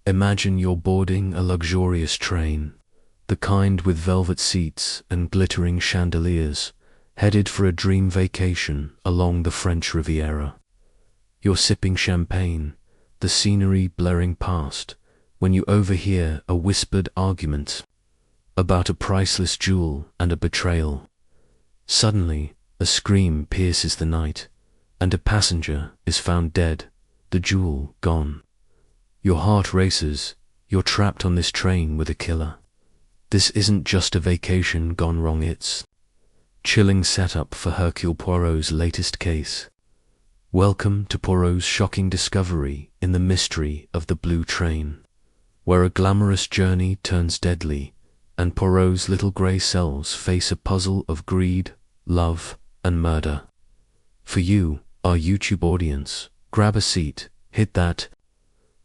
Imagine you're boarding a luxurious train, the kind with velvet seats and glittering chandeliers, headed for a dream vacation along the French Riviera. You're sipping champagne, the scenery blaring past, when you overhear a whispered argument about a priceless jewel and a betrayal. Suddenly, a scream pierces the night, and a passenger is found dead, the jewel gone. Your heart races, you're trapped on this train with a killer. This isn't just a vacation gone wrong, it's chilling setup for Hercule Poirot's latest case. Welcome to Poirot's shocking discovery in the mystery of the Blue Train, where a glamorous journey turns deadly, and Poirot's little grey cells face a puzzle of greed, love, and murder. For you, our YouTube audience, grab a seat, hit that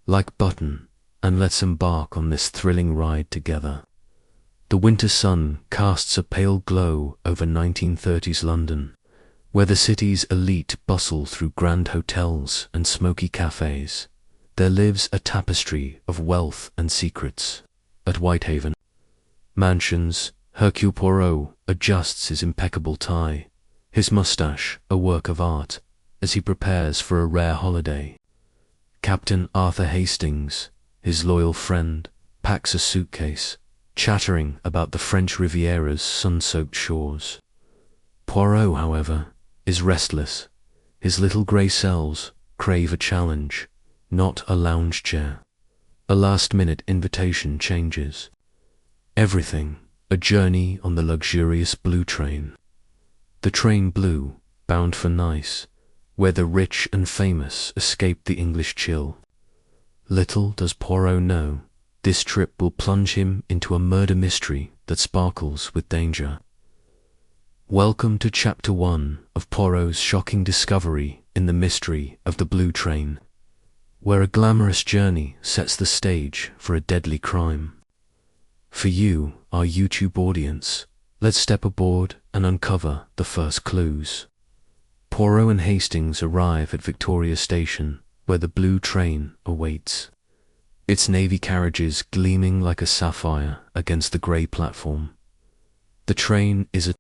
like button, and let's embark on this thrilling ride together. The winter sun casts a pale glow over 1930s London, where the city's elite bustle through grand hotels and smoky cafes. There lives a tapestry of wealth and secrets. At Whitehaven Mansions, Hercule Poirot adjusts his impeccable tie, his moustache a work of art, as he prepares for a rare holiday. Captain Arthur Hastings, his loyal friend, packs a suitcase, chattering about the French Riviera's sun-soaked shores. Poirot, however, is restless. His little grey cells crave a challenge, not a lounge chair. A last-minute invitation changes everything. A journey on the luxurious Blue Train. The train Blue, bound for Nice, where the rich and famous escape the English chill. Little does Poirot know, this trip will plunge him into a murder mystery that sparkles with danger. Welcome to Chapter 1 of Poirot's shocking discovery in the mystery of the Blue Train, where a glamorous journey sets the stage for a deadly crime. For you, our YouTube audience, let's step aboard and uncover the first clues. Poirot and Hastings arrive at Victoria Station, where the Blue Train awaits, its navy carriages gleaming like a sapphire against the grey platform. The train is a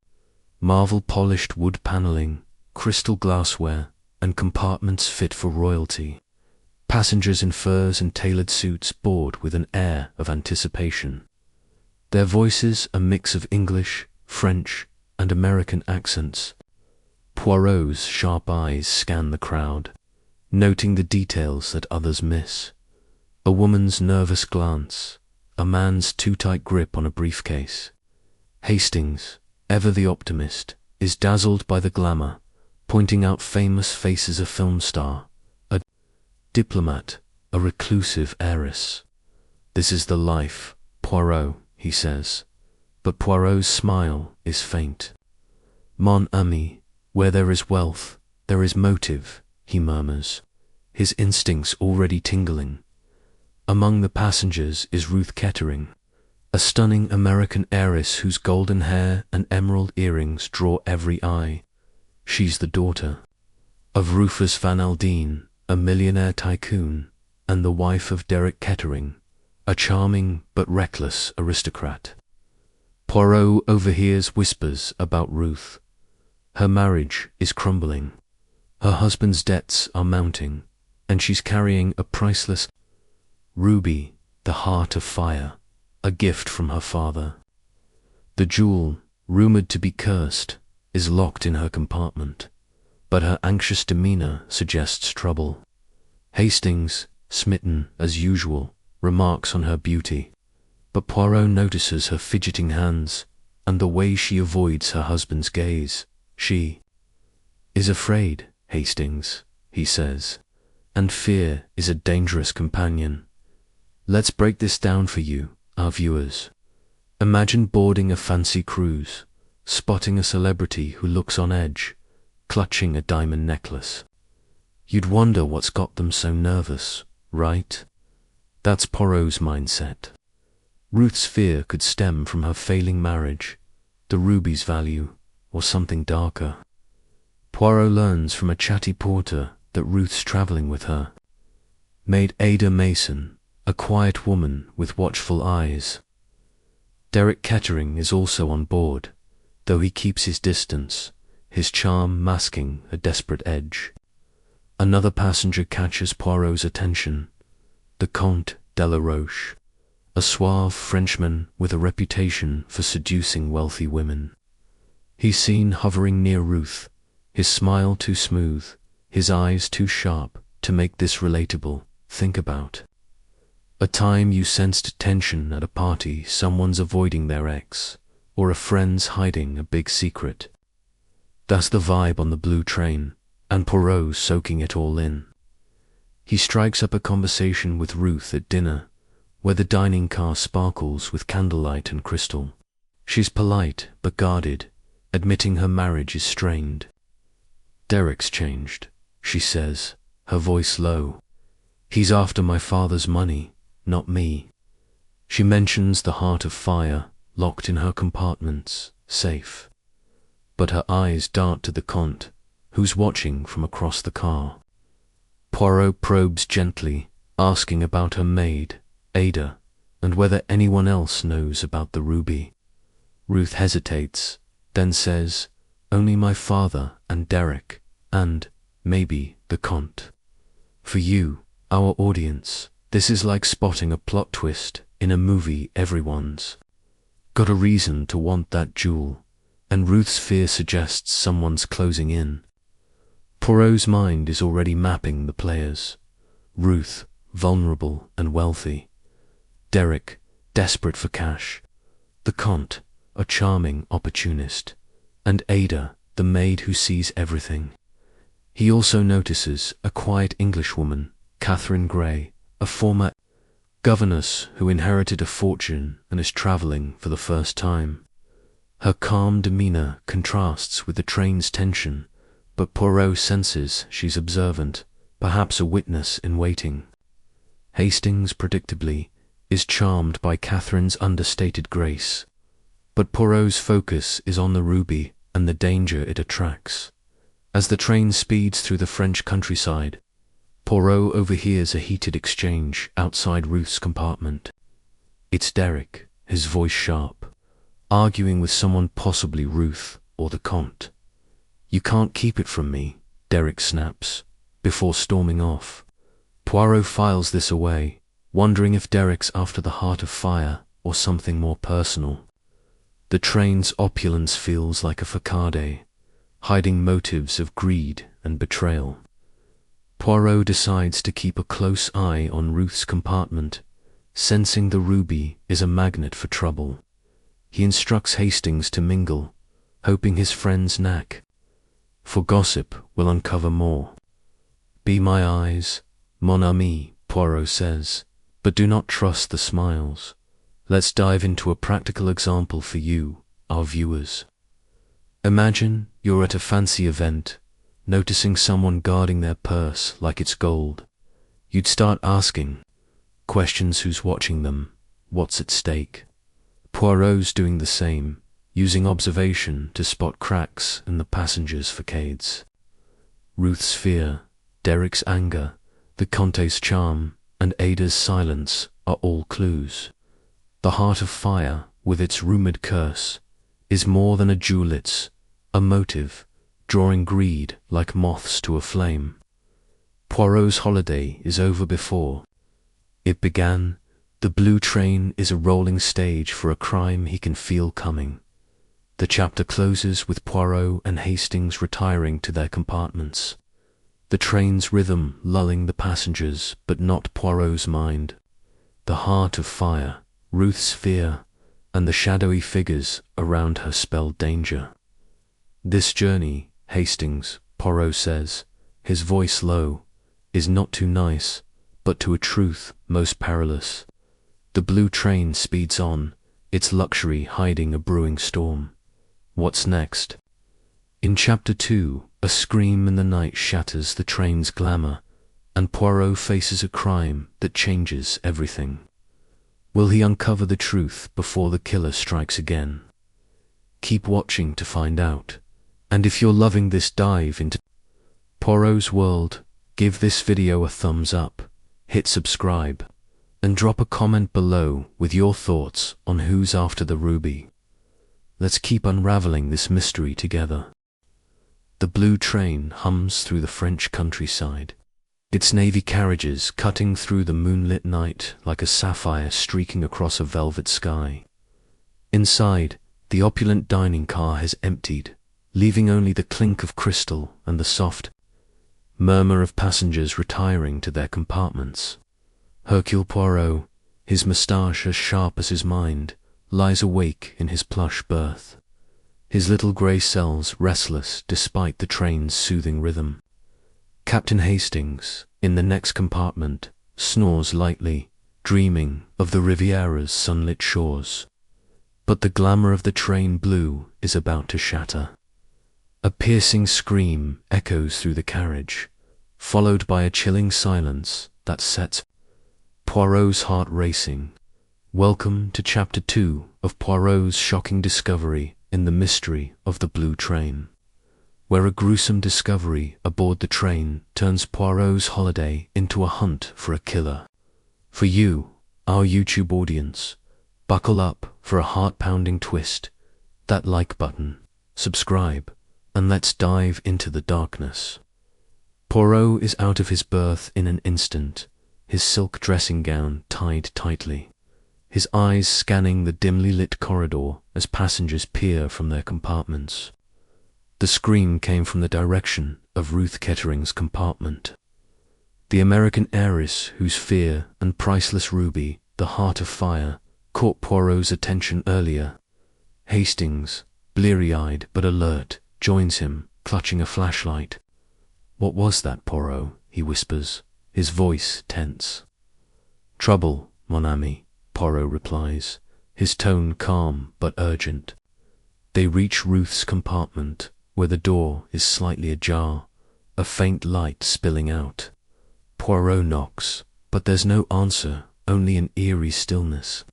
marble-polished wood panelling, crystal glassware, and compartments fit for royalty. Passengers in furs and tailored suits board with an air of anticipation. Their voices a mix of English, French, and American accents. Poirot's sharp eyes scan the crowd, noting the details that others miss. A woman's nervous glance, a man's too-tight grip on a briefcase. Hastings, ever the optimist, is dazzled by the glamour, pointing out famous faces: a film star, a diplomat, a reclusive heiress. "This is the life, Poirot," he says, but Poirot's smile is faint. "Mon ami, where there is wealth, there is motive," he murmurs, his instincts already tingling. Among the passengers is Ruth Kettering, a stunning American heiress whose golden hair and emerald earrings draw every eye. She's the daughter of Rufus Van Aldine, a millionaire tycoon, and the wife of Derek Kettering, a charming but reckless aristocrat. Poirot overhears whispers about Ruth. Her marriage is crumbling. Her husband's debts are mounting, and she's carrying a priceless ruby, the heart of fire, a gift from her father. The jewel, rumored to be cursed, is locked in her compartment, but her anxious demeanor suggests trouble. Hastings, smitten as usual, remarks on her beauty, but Poirot notices her fidgeting hands and the way she avoids her husband's gaze. "She is afraid, Hastings," he says, "and fear is a dangerous companion. Let's break this down for you, our viewers. Imagine boarding a fancy cruise, spotting a celebrity who looks on edge, clutching a diamond necklace. You'd wonder what's got them so nervous, right? That's Poirot's mindset. Ruth's fear could stem from her failing marriage, the ruby's value, or something darker. Poirot learns from a chatty porter that Ruth's travelling with her. Maid Ada Mason, a quiet woman with watchful eyes. Derek Kettering is also on board, though he keeps his distance, his charm masking a desperate edge. Another passenger catches Poirot's attention, the Comte de la Roche, a suave Frenchman with a reputation for seducing wealthy women. He's seen hovering near Ruth, his smile too smooth, his eyes too sharp to make this relatable. Think about a time you sensed tension at a party, someone's avoiding their ex, or a friend's hiding a big secret. That's the vibe on the blue train, and Poirot's soaking it all in. He strikes up a conversation with Ruth at dinner, where the dining car sparkles with candlelight and crystal. She's polite but guarded, admitting her marriage is strained. "Derek's changed," she says, her voice low. "He's after my father's money, not me." She mentions the heart of fire locked in her compartment's safe. But her eyes dart to the Comte, who's watching from across the car. Poirot probes gently, asking about her maid, Ada, and whether anyone else knows about the ruby. Ruth hesitates, then says, "Only my father and Derek, and, maybe, the Comte. For you, our audience, this is like spotting a plot twist in a movie everyone's got a reason to want that jewel, and Ruth's fear suggests someone's closing in." Poirot's mind is already mapping the players. Ruth, vulnerable and wealthy. Derek, desperate for cash. The Comte, a charming opportunist. And Ada, the maid who sees everything. He also notices a quiet Englishwoman, Catherine Grey, a former governess who inherited a fortune and is travelling for the first time. Her calm demeanour contrasts with the train's tension, but Poirot senses she's observant, perhaps a witness in waiting. Hastings, predictably, is charmed by Catherine's understated grace, but Poirot's focus is on the ruby and the danger it attracts. As the train speeds through the French countryside, Poirot overhears a heated exchange outside Ruth's compartment. It's Derek, his voice sharp, arguing with someone, possibly Ruth or the Comte. "You can't keep it from me," Derek snaps, before storming off. Poirot files this away, wondering if Derek's after the heart of fire or something more personal. The train's opulence feels like a facade, hiding motives of greed and betrayal. Poirot decides to keep a close eye on Ruth's compartment, sensing the ruby is a magnet for trouble. He instructs Hastings to mingle, hoping his friends knack, for gossip will uncover more. "Be my eyes, mon ami," Poirot says, "but do not trust the smiles. Let's dive into a practical example for you, our viewers. Imagine you're at a fancy event, noticing someone guarding their purse like it's gold. You'd start asking questions: who's watching them? What's at stake? Poirot's doing the same, using observation to spot cracks in the passengers' facades. Ruth's fear, Derek's anger, the Comte's charm, and Ada's silence are all clues. The heart of fire, with its rumoured curse, is more than a jewel, it's a motive, drawing greed like moths to a flame. Poirot's holiday is over before it began. The blue train is a rolling stage for a crime he can feel coming. The chapter closes with Poirot and Hastings retiring to their compartments, the train's rhythm lulling the passengers, but not Poirot's mind. The heart of fire, Ruth's fear, and the shadowy figures around her spell danger. "This journey, Hastings," Poirot says, his voice low, "is not too nice, but to a truth most perilous." The blue train speeds on, its luxury hiding a brewing storm. What's next? In Chapter 2, a scream in the night shatters the train's glamour, and Poirot faces a crime that changes everything. Will he uncover the truth before the killer strikes again? Keep watching to find out. And if you're loving this dive into Poirot's world, give this video a thumbs up, hit subscribe, and drop a comment below with your thoughts on who's after the ruby. Let's keep unraveling this mystery together. The blue train hums through the French countryside, its navy carriages cutting through the moonlit night like a sapphire streaking across a velvet sky. Inside, the opulent dining car has emptied, leaving only the clink of crystal and the soft murmur of passengers retiring to their compartments. Hercule Poirot, his moustache as sharp as his mind, lies awake in his plush berth, his little grey cells restless despite the train's soothing rhythm. Captain Hastings, in the next compartment, snores lightly, dreaming of the Riviera's sunlit shores. But the glamour of the train blue is about to shatter. A piercing scream echoes through the carriage, followed by a chilling silence that sets Poirot's heart racing. Welcome to Chapter 2 of Poirot's shocking discovery in the mystery of the blue train, where a gruesome discovery aboard the train turns Poirot's holiday into a hunt for a killer. For you, our YouTube audience, buckle up for a heart-pounding twist. That like button, subscribe, and let's dive into the darkness. Poirot is out of his berth in an instant, his silk dressing gown tied tightly, his eyes scanning the dimly lit corridor as passengers peer from their compartments. The scream came from the direction of Ruth Kettering's compartment. The American heiress whose fear and priceless ruby, the heart of fire, caught Poirot's attention earlier. Hastings, bleary-eyed but alert, joins him, clutching a flashlight. "What was that, Poirot?" he whispers, his voice tense. "Trouble, mon ami," Poirot replies, his tone calm but urgent. They reach Ruth's compartment, where the door is slightly ajar, a faint light spilling out. Poirot knocks, but there's no answer, only an eerie stillness.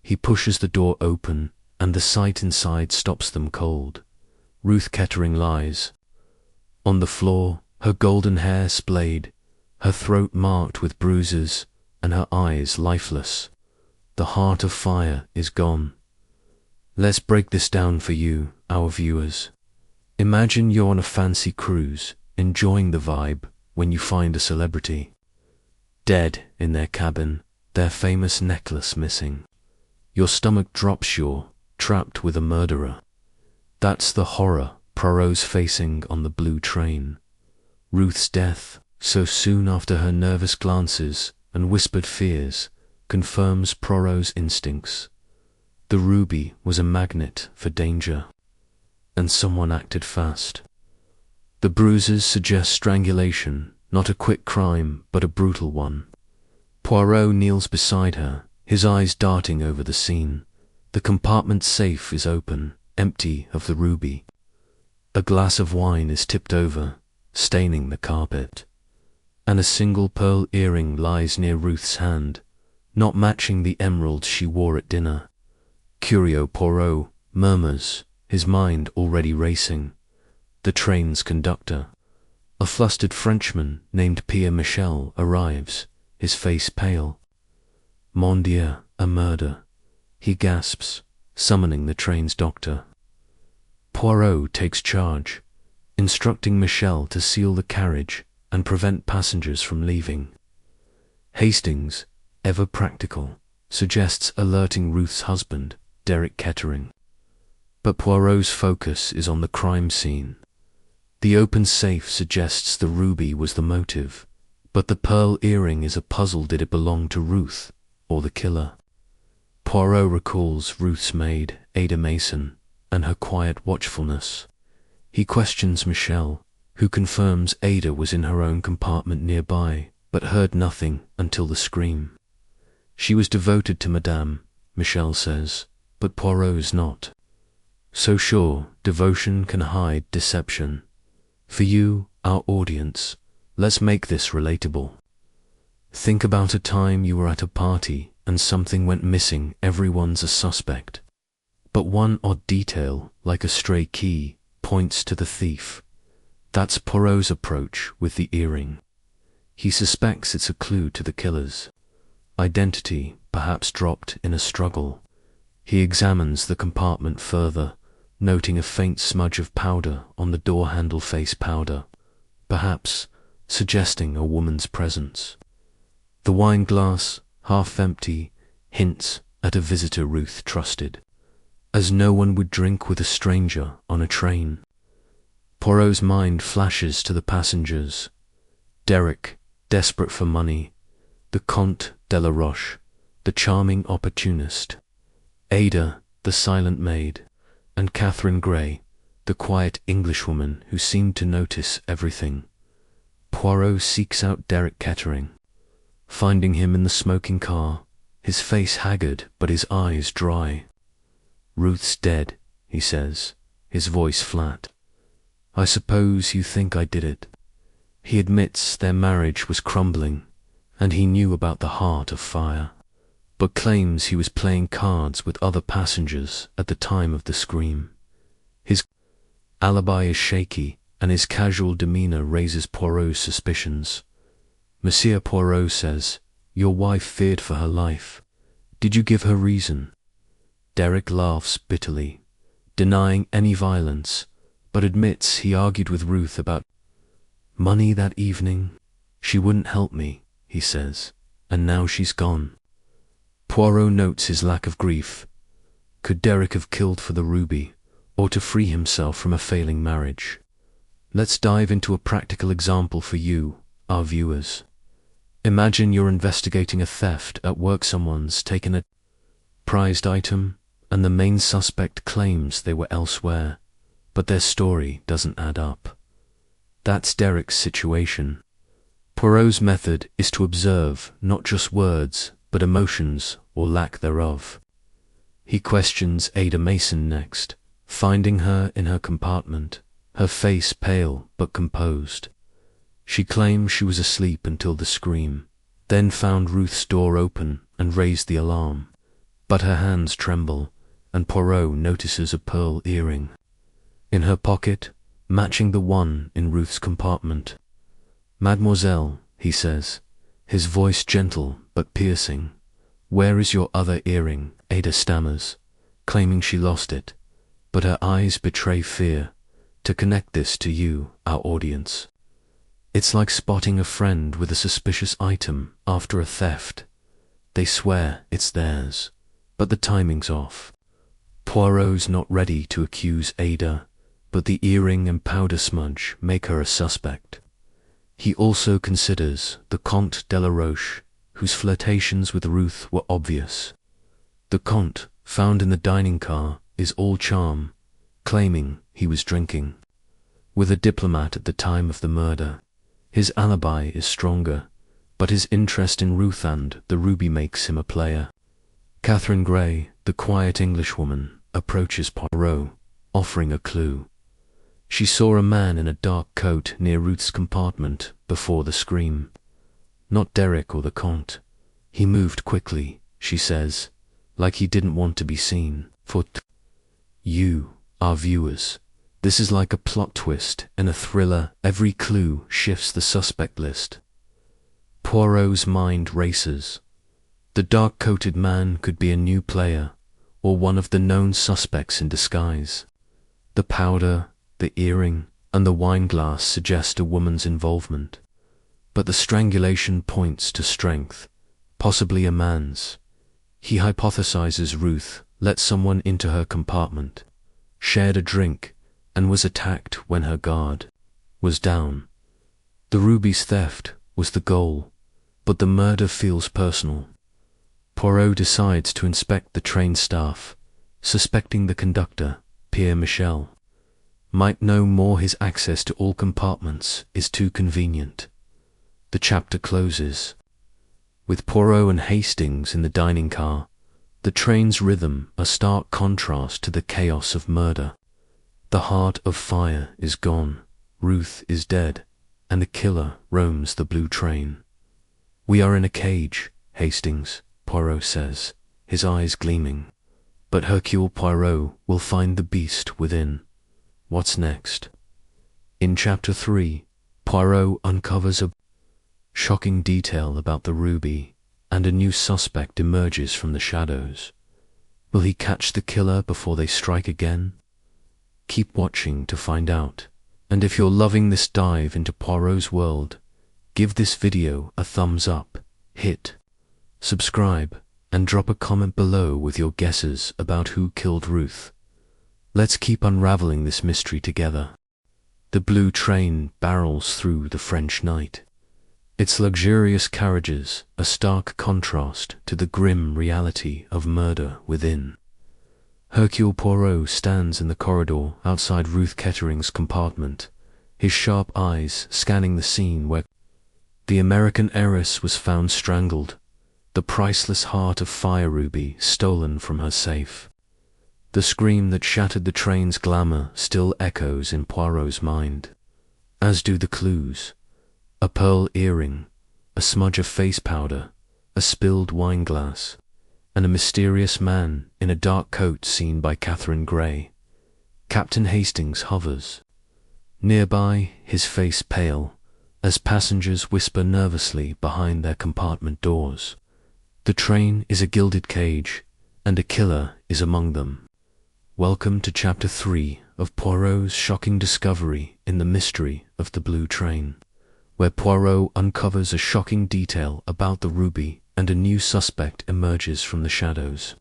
He pushes the door open, and the sight inside stops them cold. Ruth Kettering lies on the floor, her golden hair splayed, her throat marked with bruises, and her eyes lifeless. The heart of fire is gone. Let's break this down for you, our viewers. Imagine you're on a fancy cruise, enjoying the vibe, when you find a celebrity dead in their cabin, their famous necklace missing. Your stomach drops, you're trapped with a murderer. That's the horror Poirot's facing on the blue train. Ruth's death, so soon after her nervous glances and whispered fears, confirms Poirot's instincts. The ruby was a magnet for danger, and someone acted fast. The bruises suggest strangulation, not a quick crime, but a brutal one. Poirot kneels beside her, his eyes darting over the scene. The compartment safe is open, empty of the ruby. A glass of wine is tipped over, staining the carpet, and a single pearl earring lies near Ruth's hand, not matching the emerald she wore at dinner. Hercule Poirot murmurs, his mind already racing. The train's conductor, a flustered Frenchman named Pierre Michel, arrives, his face pale. "Mon Dieu, a murder," he gasps, summoning the train's doctor. Poirot takes charge, instructing Michel to seal the carriage and prevent passengers from leaving. Hastings, ever practical, suggests alerting Ruth's husband, Derek Kettering. But Poirot's focus is on the crime scene. The open safe suggests the ruby was the motive, but the pearl earring is a puzzle. Did it belong to Ruth or the killer? Poirot recalls Ruth's maid, Ada Mason, and her quiet watchfulness. He questions Michel, who confirms Ada was in her own compartment nearby, but heard nothing until the scream. She was devoted to Madame, Michel says, but Poirot's not. So sure, devotion can hide deception. For you, our audience, let's make this relatable. Think about a time you were at a party and something went missing. Everyone's a suspect. But one odd detail, like a stray key, points to the thief. That's Poirot's approach with the earring. He suspects it's a clue to the killers. identity perhaps dropped in a struggle. He examines the compartment further, noting a faint smudge of powder on the door handle face powder, perhaps suggesting a woman's presence. The wine glass, half empty, hints at a visitor Ruth trusted, as no one would drink with a stranger on a train. Poirot's mind flashes to the passengers: Derek, desperate for money; the Comte de la Roche, the charming opportunist; Ada, the silent maid; and Catherine Grey, the quiet Englishwoman who seemed to notice everything. Poirot seeks out Derek Kettering, finding him in the smoking car, his face haggard but his eyes dry. "Ruth's dead," he says, his voice flat. "I suppose you think I did it." He admits their marriage was crumbling, and he knew about the heart of fire, but claims he was playing cards with other passengers at the time of the scream. His alibi is shaky, and his casual demeanor raises Poirot's suspicions. Monsieur Poirot says, "Your wife feared for her life. Did you give her reason?" Derek laughs bitterly, denying any violence, but admits he argued with Ruth about money that evening. "She wouldn't help me," he says, "and now she's gone." Poirot notes his lack of grief. Could Derek have killed for the ruby, or to free himself from a failing marriage? Let's dive into a practical example for you, our viewers. Imagine you're investigating a theft at work. Someone's taken a prized item, and the main suspect claims they were elsewhere, but their story doesn't add up. That's Derek's situation. Poirot's method is to observe not just words, but emotions or lack thereof. He questions Ada Mason next, finding her in her compartment, her face pale but composed. She claims she was asleep until the scream, then found Ruth's door open and raised the alarm, but her hands tremble, and Poirot notices a pearl earring in her pocket, matching the one in Ruth's compartment. "Mademoiselle," he says, his voice gentle but piercing, "where is your other earring?" Ada stammers, claiming she lost it, but her eyes betray fear. To connect this to you, our audience, it's like spotting a friend with a suspicious item after a theft. They swear it's theirs, but the timing's off. Poirot's not ready to accuse Ada, but the earring and powder smudge make her a suspect. He also considers the Comte de la Roche, whose flirtations with Ruth were obvious. The Comte, found in the dining car, is all charm, claiming he was drinking with a diplomat at the time of the murder. His alibi is stronger, but his interest in Ruth and the ruby makes him a player. Catherine Grey, the quiet Englishwoman, approaches Poirot, offering a clue. She saw a man in a dark coat near Ruth's compartment before the scream. Not Derek or the Comte. He moved quickly, she says, like he didn't want to be seen. For you, our viewers, this is like a plot twist in a thriller. Every clue shifts the suspect list. Poirot's mind races. The dark-coated man could be a new player, or one of the known suspects in disguise. The powder, the earring, and the wine glass suggest a woman's involvement, but the strangulation points to strength, possibly a man's. He hypothesizes Ruth let someone into her compartment, shared a drink, and was attacked when her guard was down. The ruby's theft was the goal, but the murder feels personal. Poirot decides to inspect the train staff, suspecting the conductor, Pierre Michel, might know more. His access to all compartments is too convenient. The chapter closes with Poirot and Hastings in the dining car, the train's rhythm a stark contrast to the chaos of murder. The heart of fire is gone, Ruth is dead, and the killer roams the blue train. "We are in a cage, Hastings," Poirot says, his eyes gleaming, "but Hercule Poirot will find the beast within." What's next? In Chapter 3, Poirot uncovers a shocking detail about the ruby. and a new suspect emerges from the shadows. Will he catch the killer before they strike again? Keep watching to find out. And if you're loving this dive into Poirot's world, give this video a thumbs up, hit subscribe, and drop a comment below with your guesses about who killed Ruth. Let's keep unraveling this mystery together. The blue train barrels through the French night. Its luxurious carriages a stark contrast to the grim reality of murder within. Hercule Poirot stands in the corridor outside Ruth Kettering's compartment, his sharp eyes scanning the scene where the American heiress was found strangled, the priceless heart of fire ruby stolen from her safe. The scream that shattered the train's glamour still echoes in Poirot's mind, as do the clues: a pearl earring, a smudge of face powder, a spilled wine glass, and a mysterious man in a dark coat seen by Catherine Grey. Captain Hastings hovers nearby, his face pale, as passengers whisper nervously behind their compartment doors. The train is a gilded cage, and a killer is among them. Welcome to Chapter 3 of Poirot's shocking discovery in the mystery of the blue train, where Poirot uncovers a shocking detail about the ruby and a new suspect emerges from the shadows.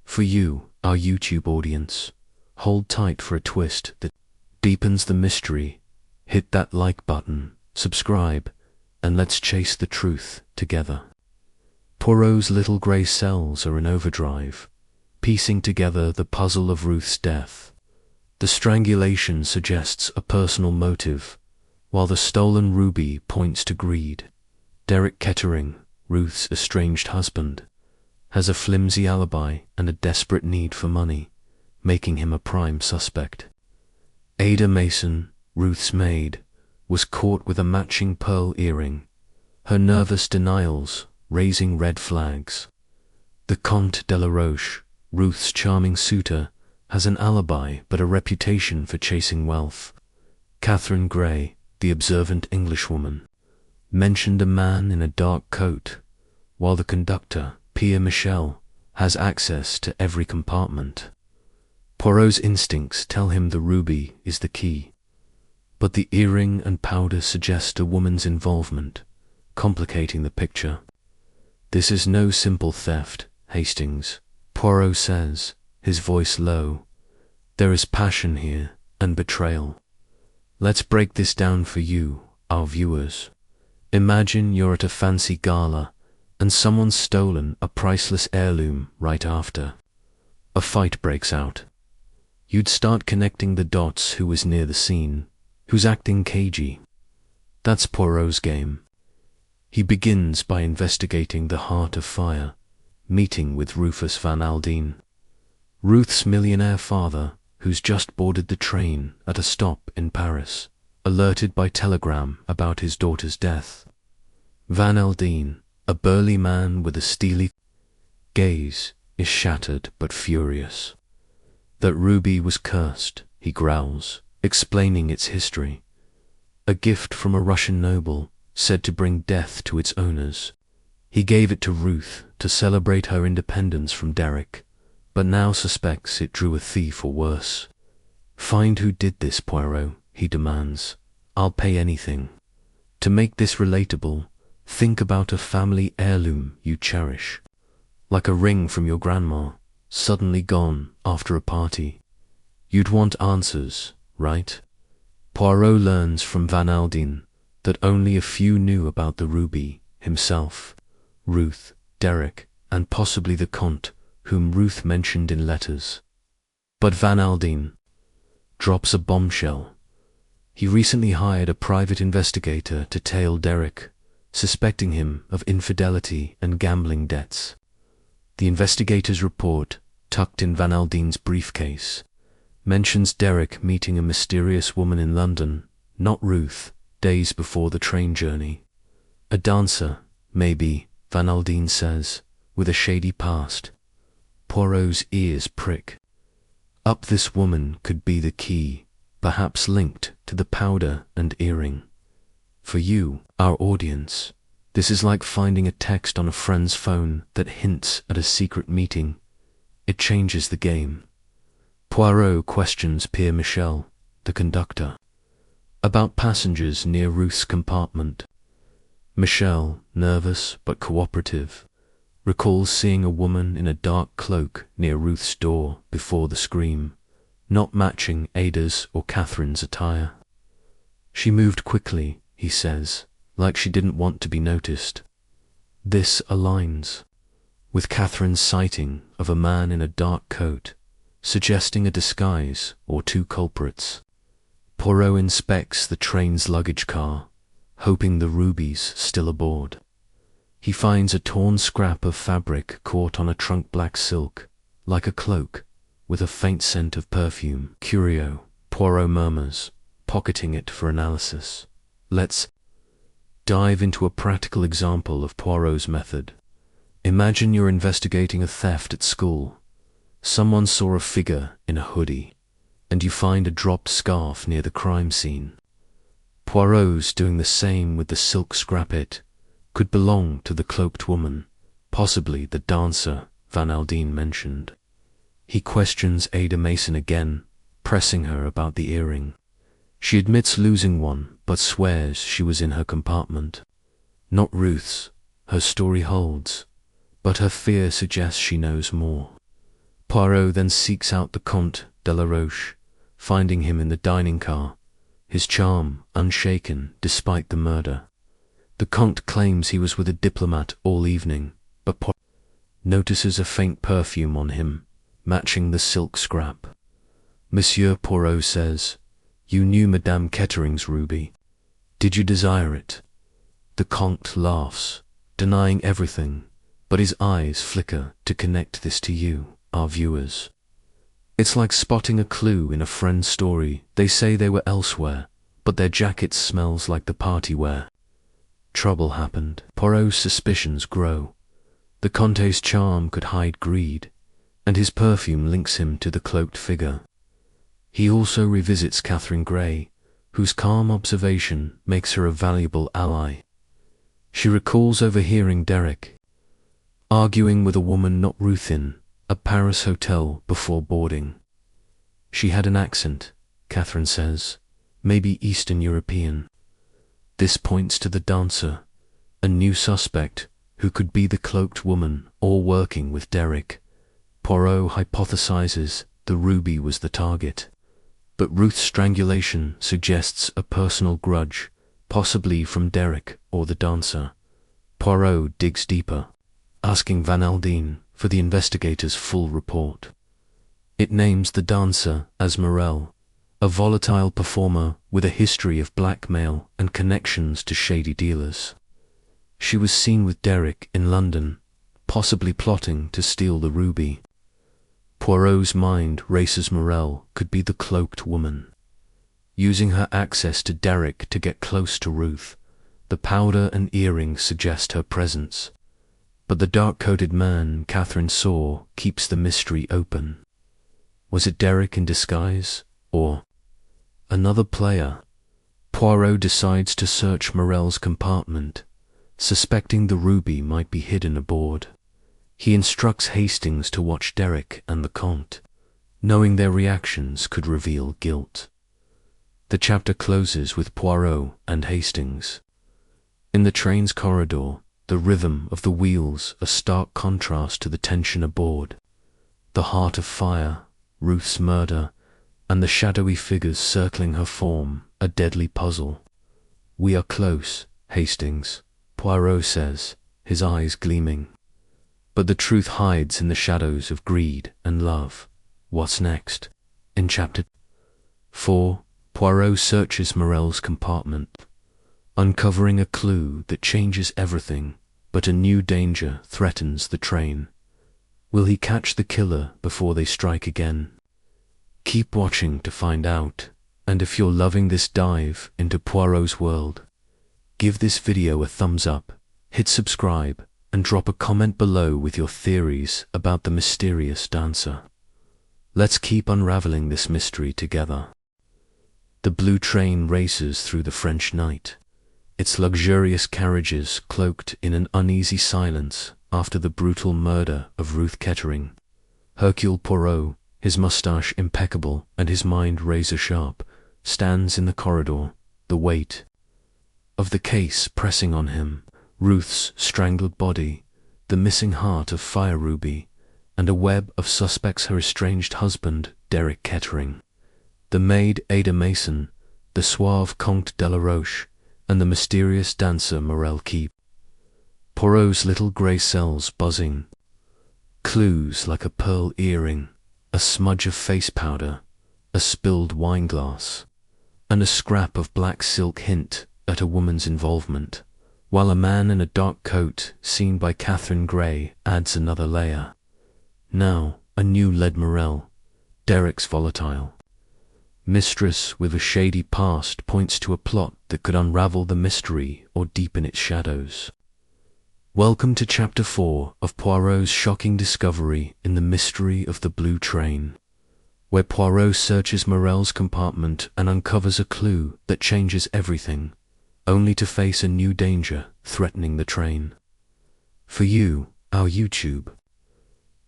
For you, our YouTube audience, hold tight for a twist that deepens the mystery. Hit that like button, subscribe, and let's chase the truth together. Poirot's little grey cells are in overdrive, piecing together the puzzle of Ruth's death. The strangulation suggests a personal motive, while the stolen ruby points to greed. Derek Kettering, Ruth's estranged husband, has a flimsy alibi and a desperate need for money, making him a prime suspect. Ada Mason, Ruth's maid, was caught with a matching pearl earring, her nervous denials raising red flags. The Comte de la Roche, Ruth's charming suitor, has an alibi but a reputation for chasing wealth. Catherine Grey, the observant Englishwoman, mentioned a man in a dark coat, while the conductor, Pierre Michel, has access to every compartment. Poirot's instincts tell him the ruby is the key, but the earring and powder suggest a woman's involvement, complicating the picture. This is no simple theft, Hastings, Poirot says, his voice low. There is passion here, and betrayal. Let's break this down for you, our viewers. Imagine you're at a fancy gala, and someone's stolen a priceless heirloom right after. A fight breaks out. You'd start connecting the dots: who was near the scene, who's acting cagey. That's Poirot's game. He begins by investigating the heart of fire, meeting with Rufus Van Aldine, Ruth's millionaire father, who's just boarded the train at a stop in Paris, alerted by telegram about his daughter's death. Van Aldine, a burly man with a steely gaze, is shattered but furious. That ruby was cursed, he growls, explaining its history. A gift from a Russian noble, said to bring death to its owners. He gave it to Ruth to celebrate her independence from Derek, but now suspects it drew a thief or worse. Find who did this, Poirot, he demands. I'll pay anything. To make this relatable, think about a family heirloom you cherish, like a ring from your grandma, suddenly gone after a party. You'd want answers, right? Poirot learns from Van Aldine that only a few knew about the ruby: himself, Ruth, Derek, and possibly the Comte, whom Ruth mentioned in letters. But Van Aldine drops a bombshell. He recently hired a private investigator to tail Derek, suspecting him of infidelity and gambling debts. The investigator's report, tucked in Van Aldine's briefcase, mentions Derek meeting a mysterious woman in London, not Ruth, days before the train journey. A dancer, maybe, Van Aldine says, with a shady past. Poirot's ears prick. Up, this woman could be the key, perhaps linked to the powder and earring. For you, our audience, This is like finding a text on a friend's phone that hints at a secret meeting. It changes the game. Poirot questions Pierre Michel, the conductor, about passengers near Ruth's compartment. Michel, nervous but cooperative, recalls seeing a woman in a dark cloak near Ruth's door before the scream, not matching Ada's or Catherine's attire. She moved quickly, he says, like she didn't want to be noticed. This aligns with Catherine's sighting of a man in a dark coat, suggesting a disguise or two culprits. Poirot inspects the train's luggage car, hoping the rubies still aboard. He finds a torn scrap of fabric caught on a trunk black silk, like a cloak, with a faint scent of perfume. Curio, Poirot murmurs, pocketing it for analysis. Let's dive into a practical example of Poirot's method. Imagine you're investigating a theft at school. Someone saw a figure in a hoodie, and you find a dropped scarf near the crime scene. Poirot's doing the same with the silk scrap. It could belong to the cloaked woman, possibly the dancer Van Aldine mentioned. He questions Ada Mason again, pressing her about the earring. She admits losing one, but swears she was in her compartment. Not Ruth's, her story holds, but her fear suggests she knows more. Poirot then seeks out the Comte de la Roche, finding him in the dining car, his charm unshaken despite the murder. The Comte claims he was with a diplomat all evening, but Poirot notices a faint perfume on him, matching the silk scrap. Monsieur Poirot says, "You knew Madame Kettering's ruby. Did you desire it?" The Comte laughs, denying everything, but his eyes flicker to connect this to you, our viewers. It's like spotting a clue in a friend's story. They say they were elsewhere, but their jacket smells like the party wear. Trouble happened. Poirot's suspicions grow. The Comte's charm could hide greed, and his perfume links him to the cloaked figure. He also revisits Catherine Grey, whose calm observation makes her a valuable ally. She recalls overhearing Derek arguing with a woman not Ruth in a Paris hotel before boarding. She had an accent, Catherine says, maybe Eastern European. This points to the dancer, a new suspect who could be the cloaked woman or working with Derek. Poirot hypothesizes the ruby was the target, but Ruth's strangulation suggests a personal grudge, possibly from Derek or the dancer. Poirot digs deeper, asking Van Aldine for the investigator's full report. It names the dancer as Mirelle, a volatile performer with a history of blackmail and connections to shady dealers. She was seen with Derek in London, possibly plotting to steal the ruby. Poirot's mind races. Mirelle could be the cloaked woman, using her access to Derek to get close to Ruth. The powder and earrings suggest her presence, but the dark-coated man Catherine saw keeps the mystery open. Was it Derek in disguise, or another player? Poirot decides to search Mirelle's compartment, suspecting the ruby might be hidden aboard. He instructs Hastings to watch Derek and the Comte, knowing their reactions could reveal guilt. The chapter closes with Poirot and Hastings. In the train's corridor, the rhythm of the wheels a stark contrast to the tension aboard. The heart of fire, Ruth's murder, and the shadowy figures circling her form a deadly puzzle. "We are close, Hastings," Poirot says, his eyes gleaming. But the truth hides in the shadows of greed and love. What's next? In Chapter 4, Poirot searches Mirelle's compartment, uncovering a clue that changes everything, but a new danger threatens the train. Will he catch the killer before they strike again? Keep watching to find out, and if you're loving this dive into Poirot's world, give this video a thumbs up, hit subscribe, and drop a comment below with your theories about the mysterious dancer. Let's keep unraveling this mystery together. The blue train races through the French night, its luxurious carriages cloaked in an uneasy silence after the brutal murder of Ruth Kettering. Hercule Poirot, his moustache impeccable and his mind razor-sharp, stands in the corridor, the weight of the case pressing on him, Ruth's strangled body, the missing heart of Fire Ruby, and a web of suspects: her estranged husband, Derek Kettering, the maid Ada Mason, the suave Comte de la Roche, and the mysterious dancer Mirelle keep. Poirot's little grey cells buzzing. Clues like a pearl earring, a smudge of face powder, a spilled wine glass, and a scrap of black silk hint at a woman's involvement, while a man in a dark coat seen by Catherine Grey adds another layer. Now, a new lead Mirelle, Derek's volatile mistress with a shady past, points to a plot that could unravel the mystery or deepen its shadows. Welcome to Chapter 4 of Poirot's shocking discovery in The Mystery of the Blue Train, where Poirot searches Mirelle's compartment and uncovers a clue that changes everything, only to face a new danger threatening the train. For you, our YouTube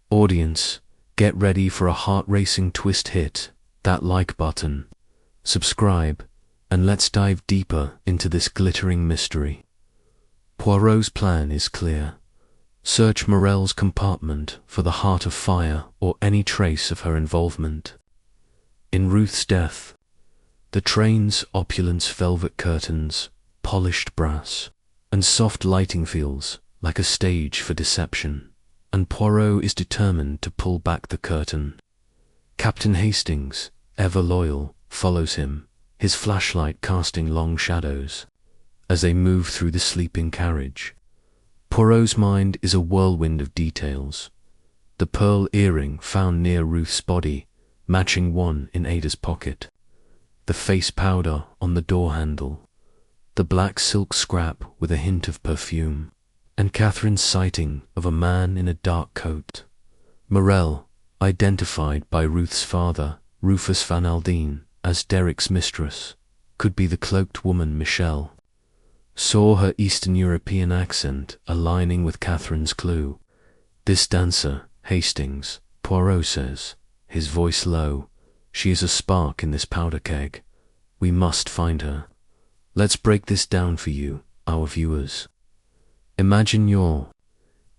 audience, get ready for a heart-racing twist. Hit that like button, subscribe, and let's dive deeper into this glittering mystery. Poirot's plan is clear. Search Mirelle's compartment for the heart of fire or any trace of her involvement. In Ruth's death, the train's opulent velvet curtains, polished brass, and soft lighting feels like a stage for deception, and Poirot is determined to pull back the curtain. Captain Hastings, ever loyal, follows him, his flashlight casting long shadows as they move through the sleeping carriage. Poirot's mind is a whirlwind of details. The pearl earring found near Ruth's body, matching one in Ada's pocket. The face powder on the door handle. The black silk scrap with a hint of perfume. And Catherine's sighting of a man in a dark coat. Mirelle, identified by Ruth's father, Rufus Van Aldine, as Derek's mistress, could be the cloaked woman Michelle. Saw her Eastern European accent aligning with Catherine's clue. This dancer, Hastings, Poirot says, his voice low, she is a spark in this powder keg. We must find her. Let's break this down for you, our viewers. Imagine you're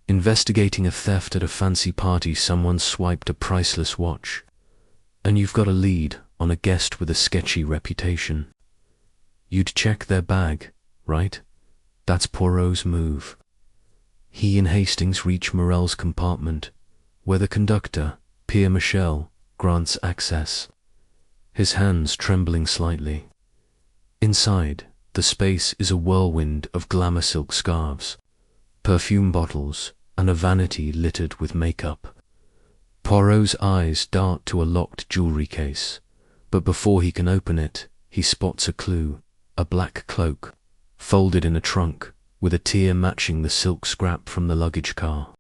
investigating a theft at a fancy party. Someone swiped a priceless watch, and you've got a lead on a guest with a sketchy reputation. You'd check their bag, right? That's Poirot's move. He and Hastings reach Mirelle's compartment, where the conductor, Pierre Michel, grants access, his hands trembling slightly. Inside, the space is a whirlwind of glamour silk scarves, perfume bottles, and a vanity littered with makeup. Poirot's eyes dart to a locked jewelry case, but before he can open it, he spots a clue, a black cloak, folded in a trunk, with a tier matching the silk scrap from the luggage car.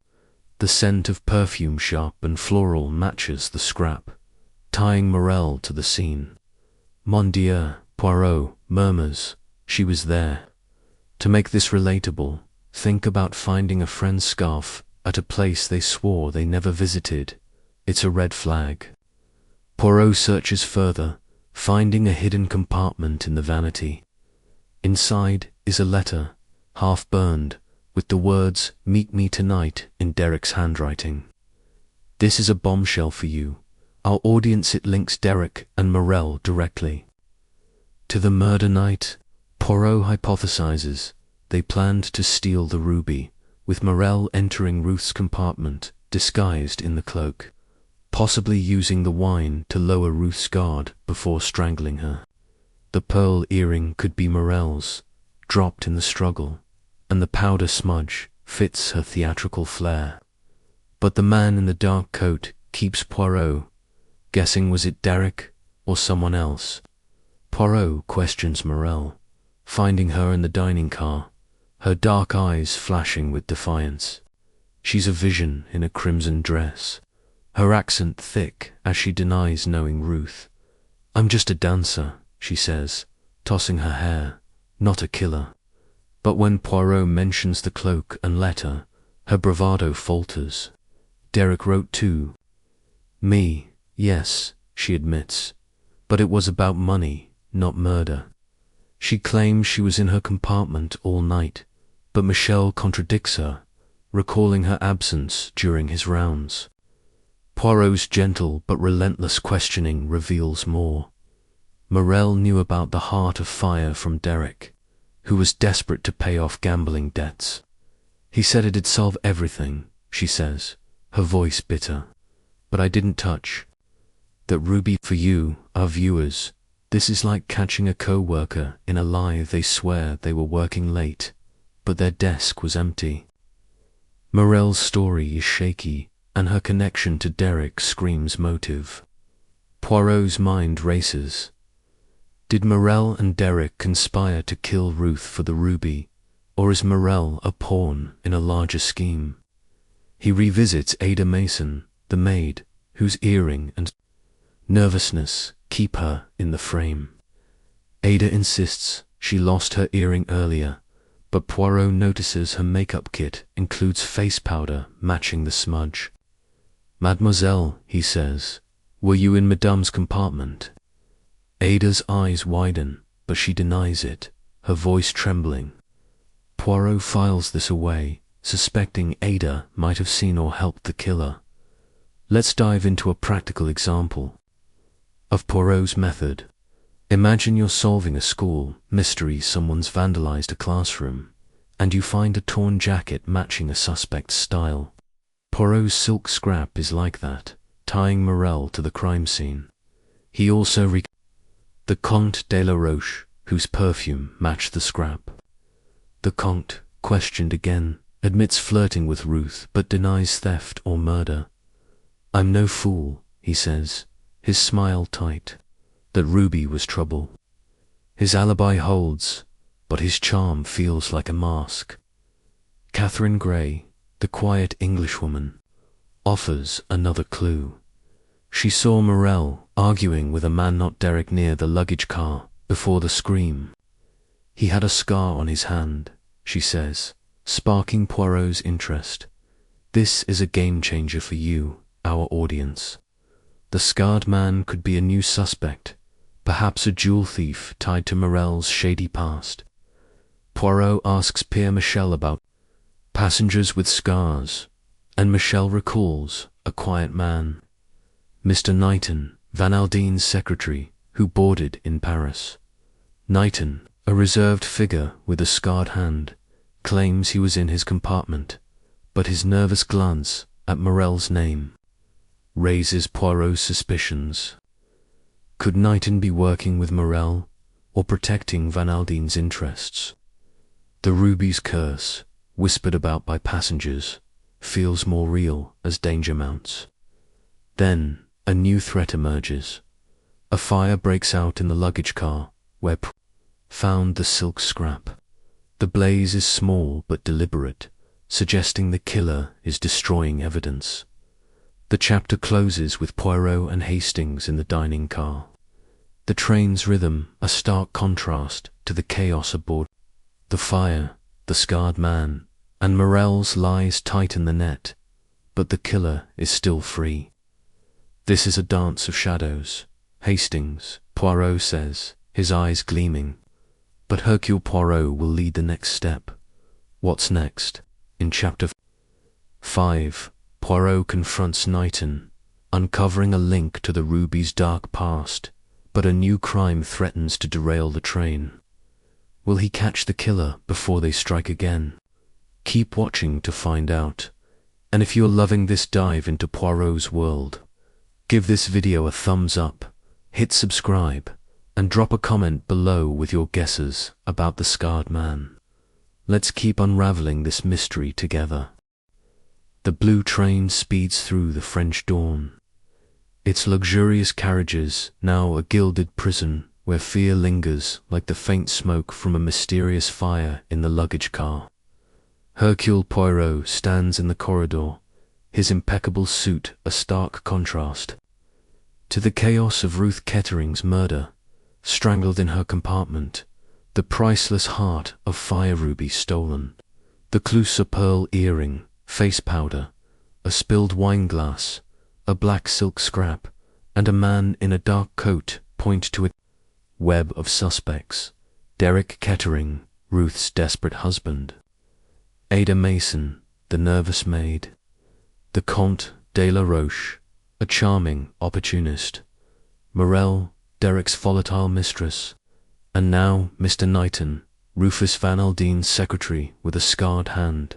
The scent of perfume, sharp and floral, matches the scrap, tying Mirelle to the scene. Mon Dieu, Poirot murmurs, she was there. To make this relatable, think about finding a friend's scarf at a place they swore they never visited. It's a red flag. Poirot searches further, finding a hidden compartment in the vanity. Inside is a letter, half burned, with the words, "Meet me tonight," in Derek's handwriting. This is a bombshell for you, our audience. It links Derek and Mirelle directly to the murder night. Poirot hypothesizes they planned to steal the ruby, with Mirelle entering Ruth's compartment, disguised in the cloak, possibly using the wine to lower Ruth's guard before strangling her. The pearl earring could be Mirelle's, dropped in the struggle, and the powder smudge fits her theatrical flair. But the man in the dark coat keeps Poirot guessing. Was it Derek or someone else? Poirot questions Mirelle, finding her in the dining car, her dark eyes flashing with defiance. She's a vision in a crimson dress, her accent thick as she denies knowing Ruth. "I'm just a dancer," she says, tossing her hair, "not a killer." But when Poirot mentions the cloak and letter, her bravado falters. Derek wrote to me, yes, she admits, but it was about money, not murder. She claims she was in her compartment all night, but Michelle contradicts her, recalling her absence during his rounds. Poirot's gentle but relentless questioning reveals more. Mirelle knew about the heart of fire from Derek, who was desperate to pay off gambling debts. He said it'd solve everything, she says, her voice bitter. But I didn't touch that ruby. For you, our viewers, this is like catching a co-worker in a lie. They swear they were working late, but their desk was empty. Mirelle's story is shaky, and her connection to Derek screams motive. Poirot's mind races. Did Mirelle and Derek conspire to kill Ruth for the ruby, or is Mirelle a pawn in a larger scheme? He revisits Ada Mason, the maid, whose earring and nervousness keep her in the frame. Ada insists she lost her earring earlier, but Poirot notices her makeup kit includes face powder matching the smudge. Mademoiselle, he says, were you in Madame's compartment? Ada's eyes widen, but she denies it, her voice trembling. Poirot files this away, suspecting Ada might have seen or helped the killer. Let's dive into a practical example of Poirot's method. Imagine you're solving a school mystery. Someone's vandalized a classroom, and you find a torn jacket matching a suspect's style. Poirot's silk scrap is like that, tying Mirelle to the crime scene. He also the Comte de la Roche, whose perfume matched the scrap. The Comte, questioned again, admits flirting with Ruth but denies theft or murder. I'm no fool, he says, his smile tight. That ruby was trouble. His alibi holds, but his charm feels like a mask. Catherine Gray, the quiet Englishwoman, offers another clue. She saw Mirelle arguing with a man not Derek near the luggage car before the scream. He had a scar on his hand, she says, sparking Poirot's interest. This is a game changer for you, our audience. The scarred man could be a new suspect, perhaps a jewel thief tied to Mirelle's shady past. Poirot asks Pierre Michel about passengers with scars, and Michel recalls a quiet man, Mr. Knighton, Van Aldine's secretary, who boarded in Paris. Knighton, a reserved figure with a scarred hand, claims he was in his compartment, but his nervous glance at Mirelle's name raises Poirot's suspicions. Could Knighton be working with Mirelle, or protecting Van Aldine's interests? The ruby's curse, whispered about by passengers, feels more real as danger mounts. Then, a new threat emerges. A fire breaks out in the luggage car, where found the silk scrap. The blaze is small but deliberate, suggesting the killer is destroying evidence. The chapter closes with Poirot and Hastings in the dining car. The train's rhythm, a stark contrast to the chaos aboard. The fire, the scarred man, and Mirelle's lies tighten the net, but the killer is still free. This is a dance of shadows, Hastings, Poirot says, his eyes gleaming. But Hercule Poirot will lead the next step. What's next? In chapter 5, Poirot confronts Knighton, uncovering a link to the ruby's dark past, but a new crime threatens to derail the train. Will he catch the killer before they strike again? Keep watching to find out. And if you're loving this dive into Poirot's world, give this video a thumbs up, hit subscribe, and drop a comment below with your guesses about the scarred man. Let's keep unraveling this mystery together. The blue train speeds through the French dawn. Its luxurious carriages now a gilded prison where fear lingers like the faint smoke from a mysterious fire in the luggage car. Hercule Poirot stands in the corridor, his impeccable suit a stark contrast to the chaos of Ruth Kettering's murder. Strangled in her compartment, The priceless heart of fire ruby stolen. The Clusa pearl earring, face powder, a spilled wine glass, a black silk scrap, and a man in a dark coat point to it. Web of suspects. Derek Kettering, Ruth's desperate husband. Ada Mason, the nervous maid. The Comte de la Roche, a charming opportunist. Mirelle, Derek's volatile mistress. And now Mr. Knighton, Rufus Van Aldine's secretary with a scarred hand.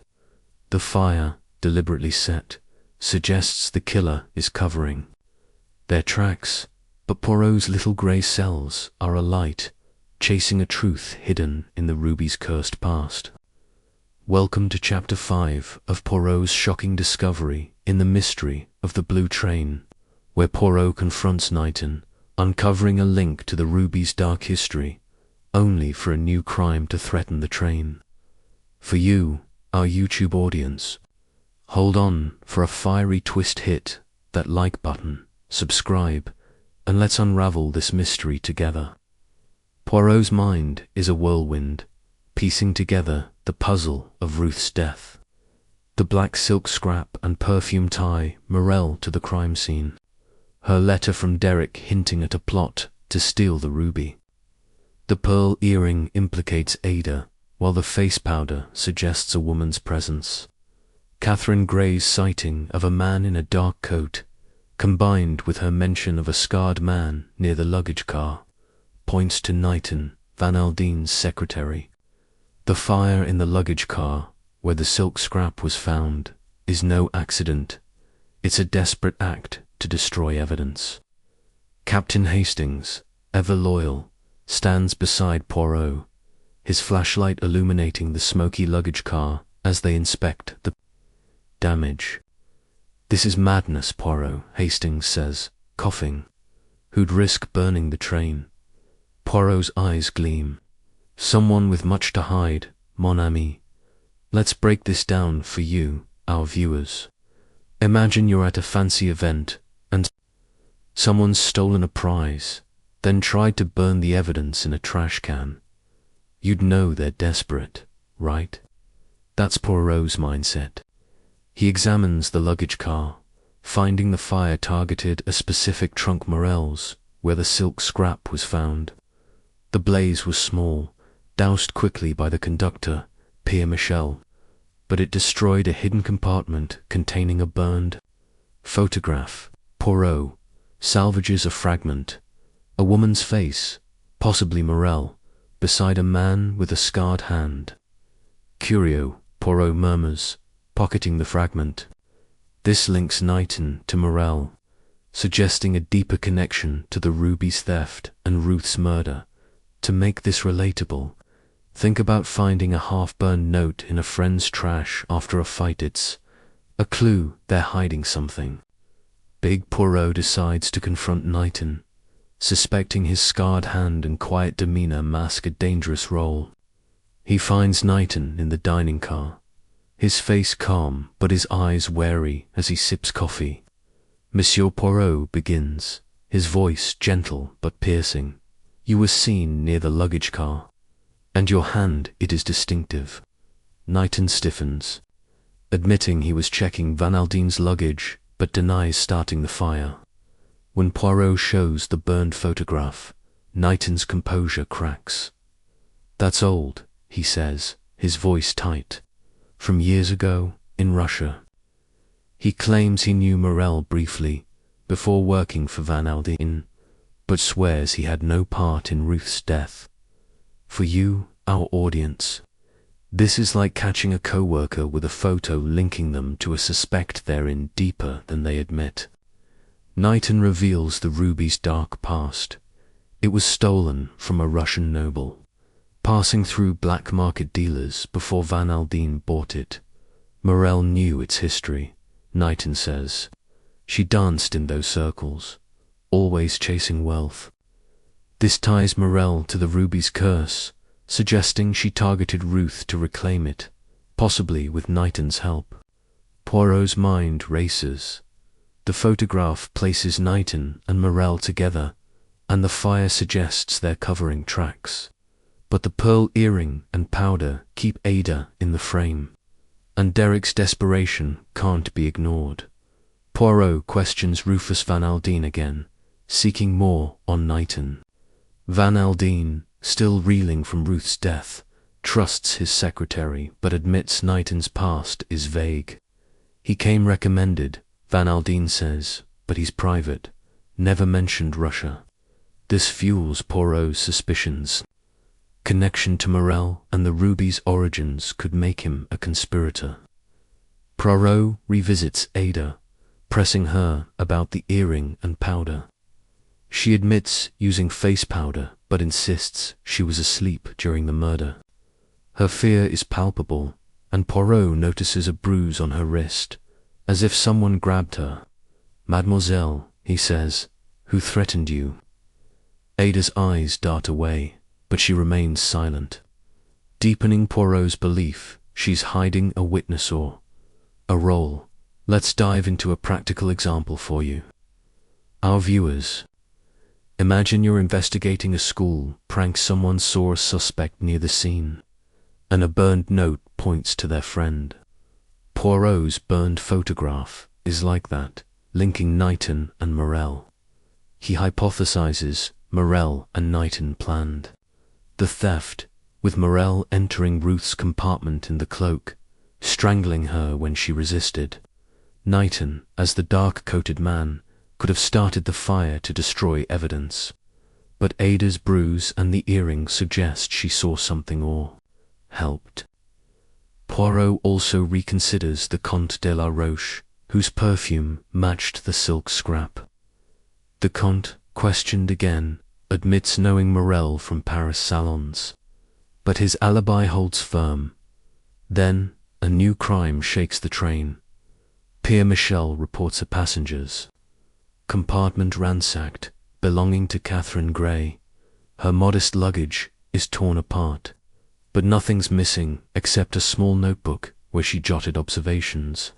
The fire, deliberately set, suggests the killer is covering their tracks, but Poirot's little grey cells are alight, chasing a truth hidden in the ruby's cursed past. Welcome to Chapter 5 of Poirot's shocking discovery in the mystery of the Blue Train, where Poirot confronts Knighton, uncovering a link to the ruby's dark history, only for a new crime to threaten the train. For you, our YouTube audience, hold on for a fiery twist. Hit that like button, subscribe, and let's unravel this mystery together. Poirot's mind is a whirlwind, piecing together the puzzle of Ruth's death. The black silk scrap and perfume tie Mirelle to the crime scene. Her letter from Derek hinting at a plot to steal the ruby. The pearl earring implicates Ada, while the face powder suggests a woman's presence. Catherine Gray's sighting of a man in a dark coat, combined with her mention of a scarred man near the luggage car, points to Knighton, Van Aldine's secretary. The fire in the luggage car, where the silk scrap was found, is no accident. It's a desperate act to destroy evidence. Captain Hastings, ever loyal, stands beside Poirot, his flashlight illuminating the smoky luggage car as they inspect the damage. "This is madness, Poirot," Hastings says, coughing. "Who'd risk burning the train?" Poirot's eyes gleam. "Someone with much to hide, mon ami. Let's break this down for you, our viewers. Imagine you're at a fancy event and someone's stolen a prize, then tried to burn the evidence in a trash can. You'd know they're desperate, right? That's Poirot's mindset. He examines the luggage car, finding the fire targeted a specific trunk Mirelle's, where the silk scrap was found. The blaze was small, doused quickly by the conductor, Pierre Michel, but it destroyed a hidden compartment containing a burned photograph. Poirot salvages a fragment, a woman's face, possibly Mirelle, beside a man with a scarred hand. "Curio," Poirot murmurs, pocketing the fragment. This links Knighton to Mirelle, suggesting a deeper connection to the ruby's theft and Ruth's murder. To make this relatable, think about finding a half-burned note in a friend's trash after a fight. It's a clue they're hiding something. Big Poirot decides to confront Knighton, suspecting his scarred hand and quiet demeanor mask a dangerous role. He finds Knighton in the dining car, his face calm but his eyes wary as he sips coffee. "Monsieur Poirot," begins, his voice gentle but piercing. "You were seen near the luggage car, and your hand, it is distinctive." Knighton stiffens, admitting he was checking Van Aldine's luggage, but denies starting the fire. When Poirot shows the burned photograph, Knighton's composure cracks. "That's old," he says, his voice tight. "From years ago, in Russia." He claims he knew Mirelle briefly, before working for Van Aldine, but swears he had no part in Ruth's death. For you, our audience, this is like catching a co-worker with a photo linking them to a suspect they're in deeper than they admit. Knighton reveals the ruby's dark past. It was stolen from a Russian noble, passing through black market dealers before Van Aldine bought it. Mirelle knew its history, Knighton says. She danced in those circles, always chasing wealth. This ties Mirelle to the ruby's curse, suggesting she targeted Ruth to reclaim it, possibly with Knighton's help. Poirot's mind races. The photograph places Knighton and Mirelle together, and the fire suggests they're covering tracks. But the pearl earring and powder keep Ada in the frame, and Derek's desperation can't be ignored. Poirot questions Rufus Van Aldine again, seeking more on Knighton. Van Aldine, still reeling from Ruth's death, trusts his secretary but admits Knighton's past is vague. He came recommended, Van Aldine says, but he's private, never mentioned Russia. This fuels Poirot's suspicions. Connection to Mirelle and the ruby's origins could make him a conspirator. Poirot revisits Ada, pressing her about the earring and powder. She admits using face powder but insists she was asleep during the murder. Her fear is palpable, and Poirot notices a bruise on her wrist, as if someone grabbed her. "Mademoiselle," he says, "who threatened you?" Ada's eyes dart away, but she remains silent, deepening Poirot's belief she's hiding a witness or a role. Let's dive into a practical example for you. Our viewers, imagine you're investigating a school prank. Someone saw a suspect near the scene, and a burned note points to their friend. Poirot's burned photograph is like that, linking Knighton and Mirelle. He hypothesizes Mirelle and Knighton planned the theft, with Mirelle entering Ruth's compartment in the cloak, strangling her when she resisted. Knighton, as the dark-coated man, could have started the fire to destroy evidence, but Ada's bruise and the earring suggest she saw something or helped. Poirot also reconsiders the Comte de la Roche, whose perfume matched the silk scrap. The Comte, questioned again, admits knowing Mirelle from Paris salons, but his alibi holds firm. Then, a new crime shakes the train. Pierre Michel reports a passenger's compartment ransacked, belonging to Catherine Gray. Her modest luggage is torn apart, but nothing's missing except a small notebook where she jotted observations.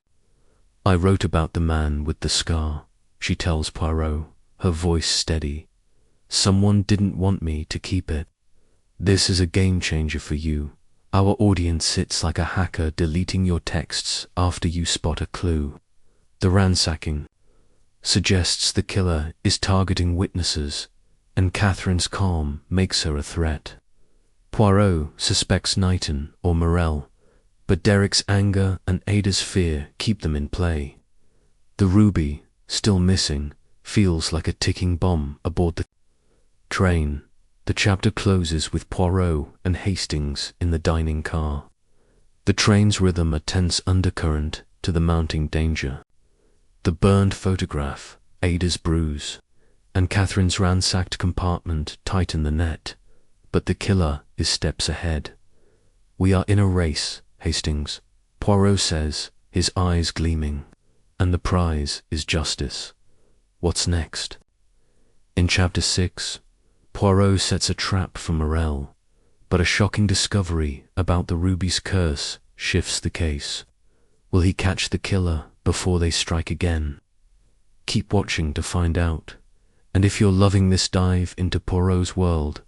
"I wrote about the man with the scar," she tells Poirot, her voice steady. "Someone didn't want me to keep it. This is a game changer for you. Our audience sits like a hacker deleting your texts after you spot a clue." The ransacking suggests the killer is targeting witnesses, and Catherine's calm makes her a threat. Poirot suspects Knighton or Mirelle, but Derek's anger and Ada's fear keep them in play. The ruby, still missing, feels like a ticking bomb aboard the train. The chapter closes with Poirot and Hastings in the dining car. The train's rhythm a tense undercurrent to the mounting danger. The burned photograph, Ada's bruise, and Catherine's ransacked compartment tighten the net, but the killer is steps ahead. "We are in a race, Hastings," Poirot says, his eyes gleaming, "and the prize is justice. What's next?" In Chapter 6, Poirot sets a trap for Mirelle, but a shocking discovery about the ruby's curse shifts the case. Will he catch the killer before they strike again? Keep watching to find out, and if you're loving this dive into Poirot's world,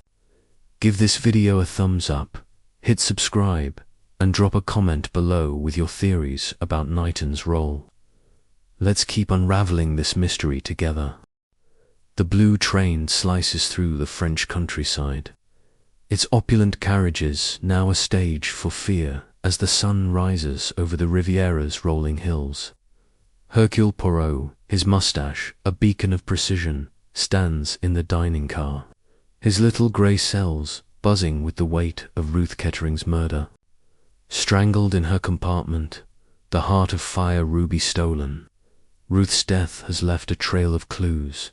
give this video a thumbs up, hit subscribe, and drop a comment below with your theories about Knighton's role. Let's keep unraveling this mystery together. The blue train slices through the French countryside, its opulent carriages now a stage for fear as the sun rises over the Riviera's rolling hills. Hercule Poirot, his mustache a beacon of precision, stands in the dining car, his little grey cells buzzing with the weight of Ruth Kettering's murder. Strangled in her compartment, the heart of fire ruby stolen, Ruth's death has left a trail of clues: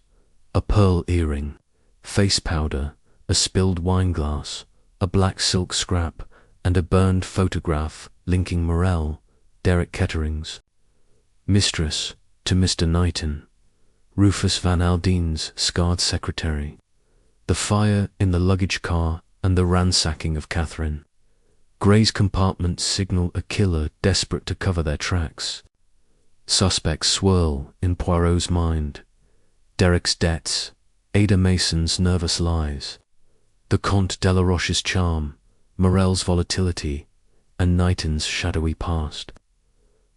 a pearl earring, face powder, a spilled wine glass, a black silk scrap, and a burned photograph linking Mirelle, Derek Kettering's mistress, to Mr. Knighton, Rufus Van Aldine's scarred secretary. The fire in the luggage car and the ransacking of Catherine Gray's compartment signal a killer desperate to cover their tracks. Suspects swirl in Poirot's mind: Derek's debts, Ada Mason's nervous lies, The Comte de la Roche's charm, Mirelle's volatility, and Knighton's shadowy past.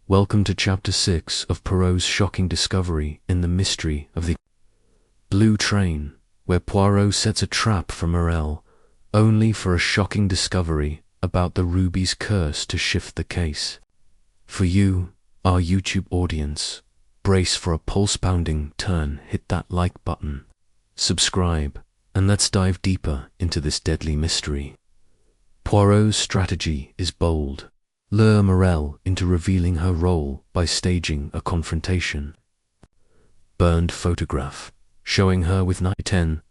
Welcome to Chapter 6 of Poirot's shocking discovery in the mystery of the Blue Train, where Poirot sets a trap for Mirelle, only for a shocking discovery about the ruby's curse to shift the case. For you, our YouTube audience, brace for a pulse-pounding turn. Hit that like button, subscribe, and let's dive deeper into this deadly mystery. Poirot's strategy is bold. Lure Mirelle into revealing her role by staging a confrontation. Burned photograph, showing her with Knighton,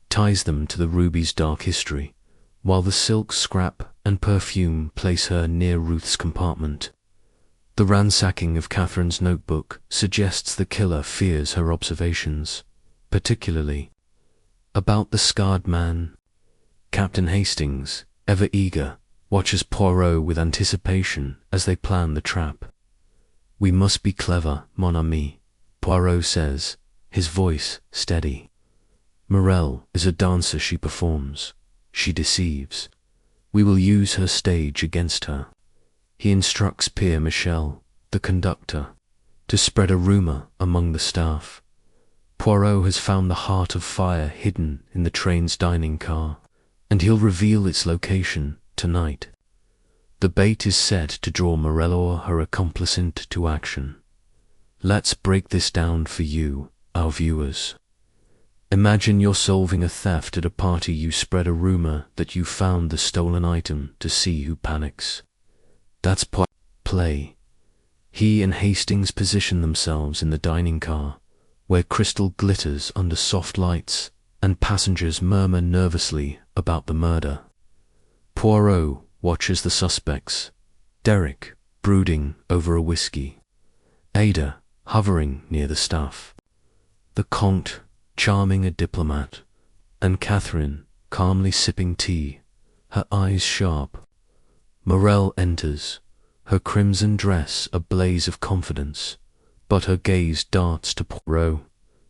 ties them to the ruby's dark history, while the silk scrap and perfume place her near Ruth's compartment. The ransacking of Catherine's notebook suggests the killer fears her observations, particularly about the scarred man. Captain Hastings, ever eager, watches Poirot with anticipation as they plan the trap. "We must be clever, mon ami," Poirot says, his voice steady. Mirelle is a dancer. She performs. She deceives. We will use her stage against her. He instructs Pierre Michel, the conductor, to spread a rumor among the staff. Poirot has found the heart of fire hidden in the train's dining car, and he'll reveal its location tonight. The bait is set to draw Mirelle or her accomplice into action. Let's break this down for you, our viewers. Imagine you're solving a theft at a party. You spread a rumor that you found the stolen item to see who panics. That's play. He and Hastings position themselves in the dining car, where crystal glitters under soft lights and passengers murmur nervously about the murder. Poirot watches the suspects. Derek, brooding over a whiskey. Ada, hovering near the staff. The Comte, charming a diplomat. And Catherine, calmly sipping tea, her eyes sharp. Mirelle enters, her crimson dress a blaze of confidence, but her gaze darts to Poirot.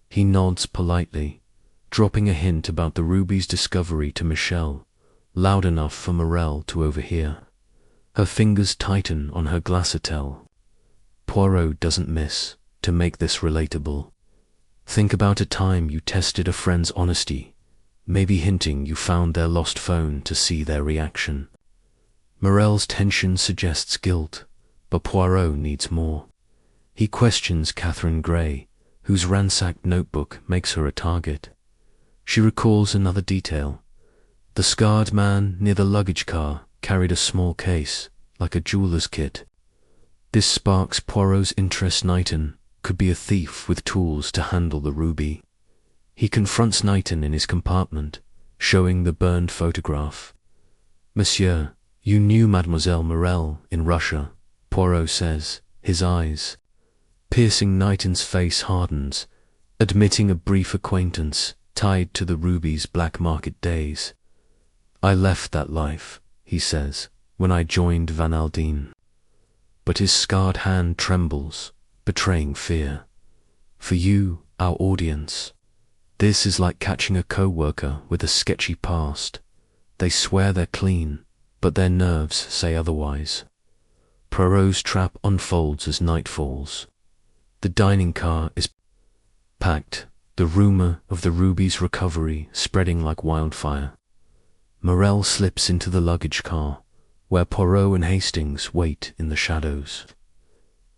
He nods politely, dropping a hint about the ruby's discovery to Michel, loud enough for Mirelle to overhear. Her fingers tighten on her glacetel. Poirot doesn't miss to make this relatable. Think about a time you tested a friend's honesty, maybe hinting you found their lost phone to see their reaction. Mirelle's tension suggests guilt, but Poirot needs more. He questions Catherine Gray, whose ransacked notebook makes her a target. She recalls another detail. The scarred man near the luggage car carried a small case, like a jeweler's kit. This sparks Poirot's interest. Knighton could be a thief with tools to handle the ruby. He confronts Knighton in his compartment, showing the burned photograph. "Monsieur, you knew Mademoiselle Mirelle in Russia," Poirot says, his eyes piercing. Knighton's face hardens, admitting a brief acquaintance tied to the ruby's black market days. "I left that life," he says, "when I joined Van Aldine." But his scarred hand trembles, betraying fear. For you, our audience, this is like catching a co-worker with a sketchy past. They swear they're clean, but their nerves say otherwise. Poirot's trap unfolds as night falls. The dining car is packed, the rumor of the ruby's recovery spreading like wildfire. Mirelle slips into the luggage car, where Poirot and Hastings wait in the shadows.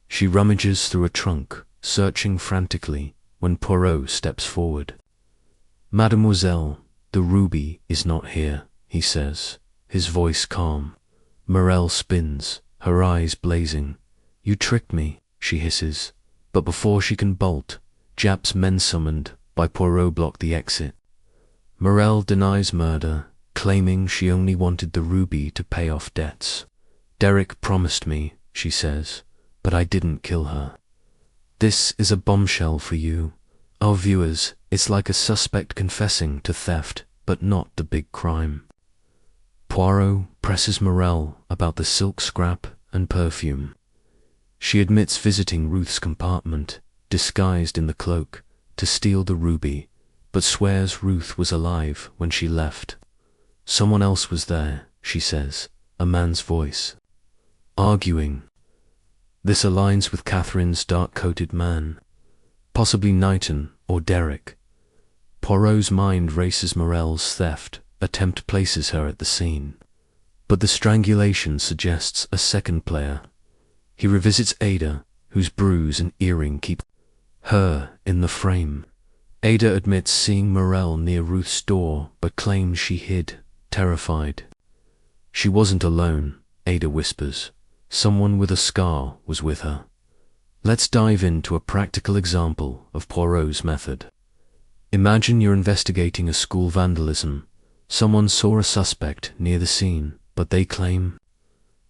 She rummages through a trunk, searching frantically, when Poirot steps forward. "Mademoiselle, the ruby is not here," he says, his voice calm. Mirelle spins, her eyes blazing. "You tricked me," she hisses, but before she can bolt, Jap's men summoned by Poirot block the exit. Mirelle denies murder, claiming she only wanted the ruby to pay off debts. "Derek promised me," she says, "but I didn't kill her." This is a bombshell for you, our viewers. It's like a suspect confessing to theft, but not the big crime. Poirot presses Mirelle about the silk scrap and perfume. She admits visiting Ruth's compartment, disguised in the cloak, to steal the ruby, but swears Ruth was alive when she left. Someone else was there, she says, a man's voice. Arguing. This aligns with Catherine's dark-coated man, possibly Knighton or Derek. Poirot's mind races Mirelle's theft, attempt places her at the scene. But the strangulation suggests a second player. He revisits Ada, whose bruise and earring keep her in the frame. Ada admits seeing Mirelle near Ruth's door, but claims she hid, terrified. She wasn't alone, Ada whispers. Someone with a scar was with her. Let's dive into a practical example of Poirot's method. Imagine you're investigating a school vandalism. Someone saw a suspect near the scene, but they claim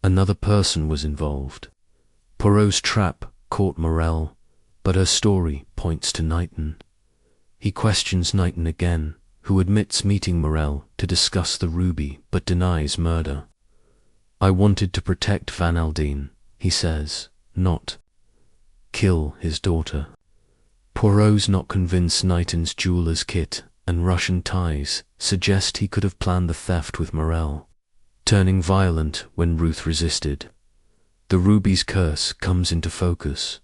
another person was involved. Poirot's trap caught Mirelle, but her story points to Knighton. He questions Knighton again, who admits meeting Mirelle to discuss the ruby but denies murder. I wanted to protect Van Aldine, he says, not kill his daughter. Poirot's not convinced Knighton's jeweler's kit and Russian ties suggest he could have planned the theft with Mirelle, turning violent when Ruth resisted. The ruby's curse comes into focus.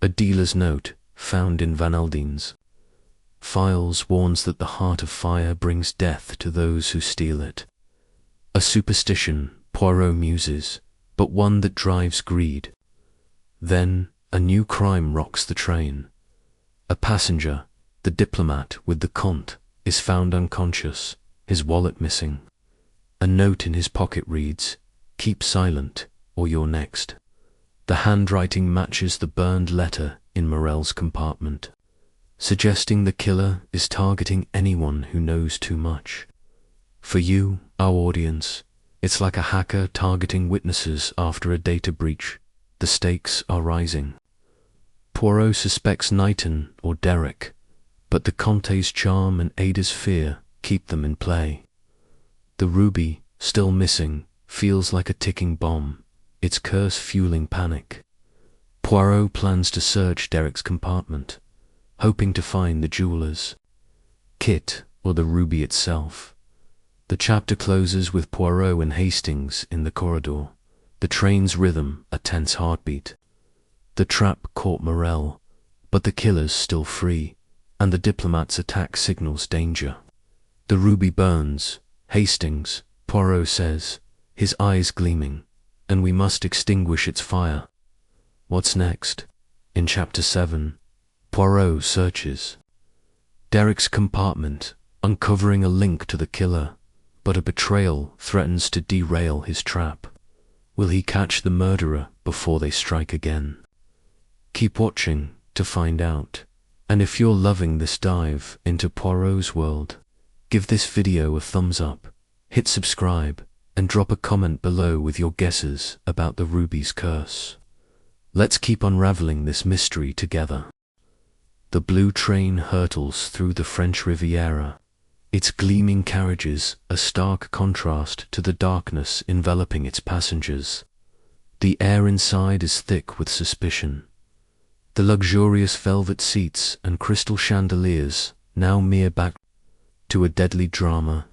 A dealer's note, found in Van Aldine's files, warns that the heart of fire brings death to those who steal it. A superstition, Poirot muses, but one that drives greed. Then, a new crime rocks the train. A passenger, the diplomat with the Comte, is found unconscious, his wallet missing. A note in his pocket reads, "Keep silent, or you're next." The handwriting matches the burned letter in Mirelle's compartment, suggesting the killer is targeting anyone who knows too much. For you, our audience, it's like a hacker targeting witnesses after a data breach. The stakes are rising. Poirot suspects Knighton or Derek, but the Comte's charm and Ada's fear keep them in play. The ruby, still missing, feels like a ticking bomb, its curse fueling panic. Poirot plans to search Derek's compartment, hoping to find the jeweler's kit or the ruby itself. The chapter closes with Poirot and Hastings in the corridor, the train's rhythm a tense heartbeat. The trap caught Mirelle, but the killer's still free, and the diplomat's attack signals danger. The ruby burns. Hastings, Poirot says, his eyes gleaming, and we must extinguish its fire. What's next? In Chapter 7, Poirot searches Derek's compartment, uncovering a link to the killer, but a betrayal threatens to derail his trap. Will he catch the murderer before they strike again? Keep watching to find out. And if you're loving this dive into Poirot's world, give this video a thumbs up, hit subscribe, and drop a comment below with your guesses about the ruby's curse. Let's keep unraveling this mystery together. The blue train hurtles through the French Riviera, its gleaming carriages a stark contrast to the darkness enveloping its passengers. The air inside is thick with suspicion. The luxurious velvet seats and crystal chandeliers now mere back to a deadly drama.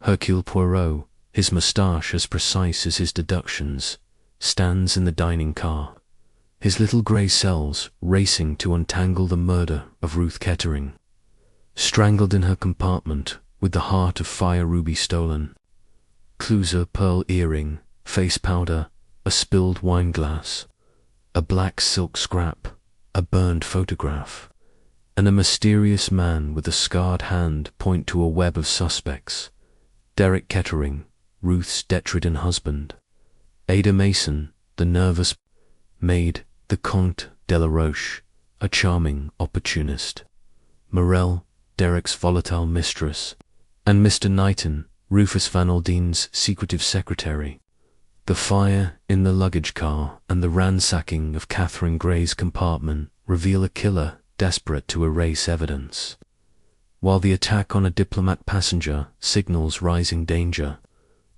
Hercule Poirot, his moustache as precise as his deductions, stands in the dining car, his little grey cells racing to untangle the murder of Ruth Kettering, strangled in her compartment with the heart of fire ruby stolen. Clues: a pearl earring, face powder, a spilled wine glass, a black silk scrap, a burned photograph, and a mysterious man with a scarred hand point to a web of suspects. Derek Kettering, Ruth's dead-ridden husband. Ada Mason, the nervous maid. The Comte de la Roche, a charming opportunist. Mirelle, Derek's volatile mistress. And Mr. Knighton, Rufus Van Aldine's secretive secretary. The fire in the luggage car and the ransacking of Catherine Gray's compartment reveal a killer desperate to erase evidence, while the attack on a diplomat passenger signals rising danger.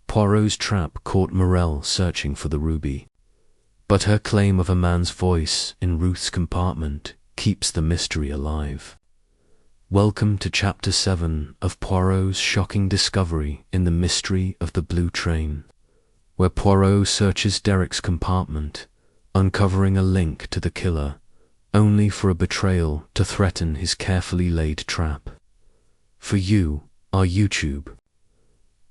Poirot's trap caught Mirelle searching for the ruby, but her claim of a man's voice in Ruth's compartment keeps the mystery alive. Welcome to Chapter 7 of Poirot's shocking discovery in The Mystery of the Blue Train, where Poirot searches Derek's compartment, uncovering a link to the killer, only for a betrayal to threaten his carefully laid trap. For you, our YouTube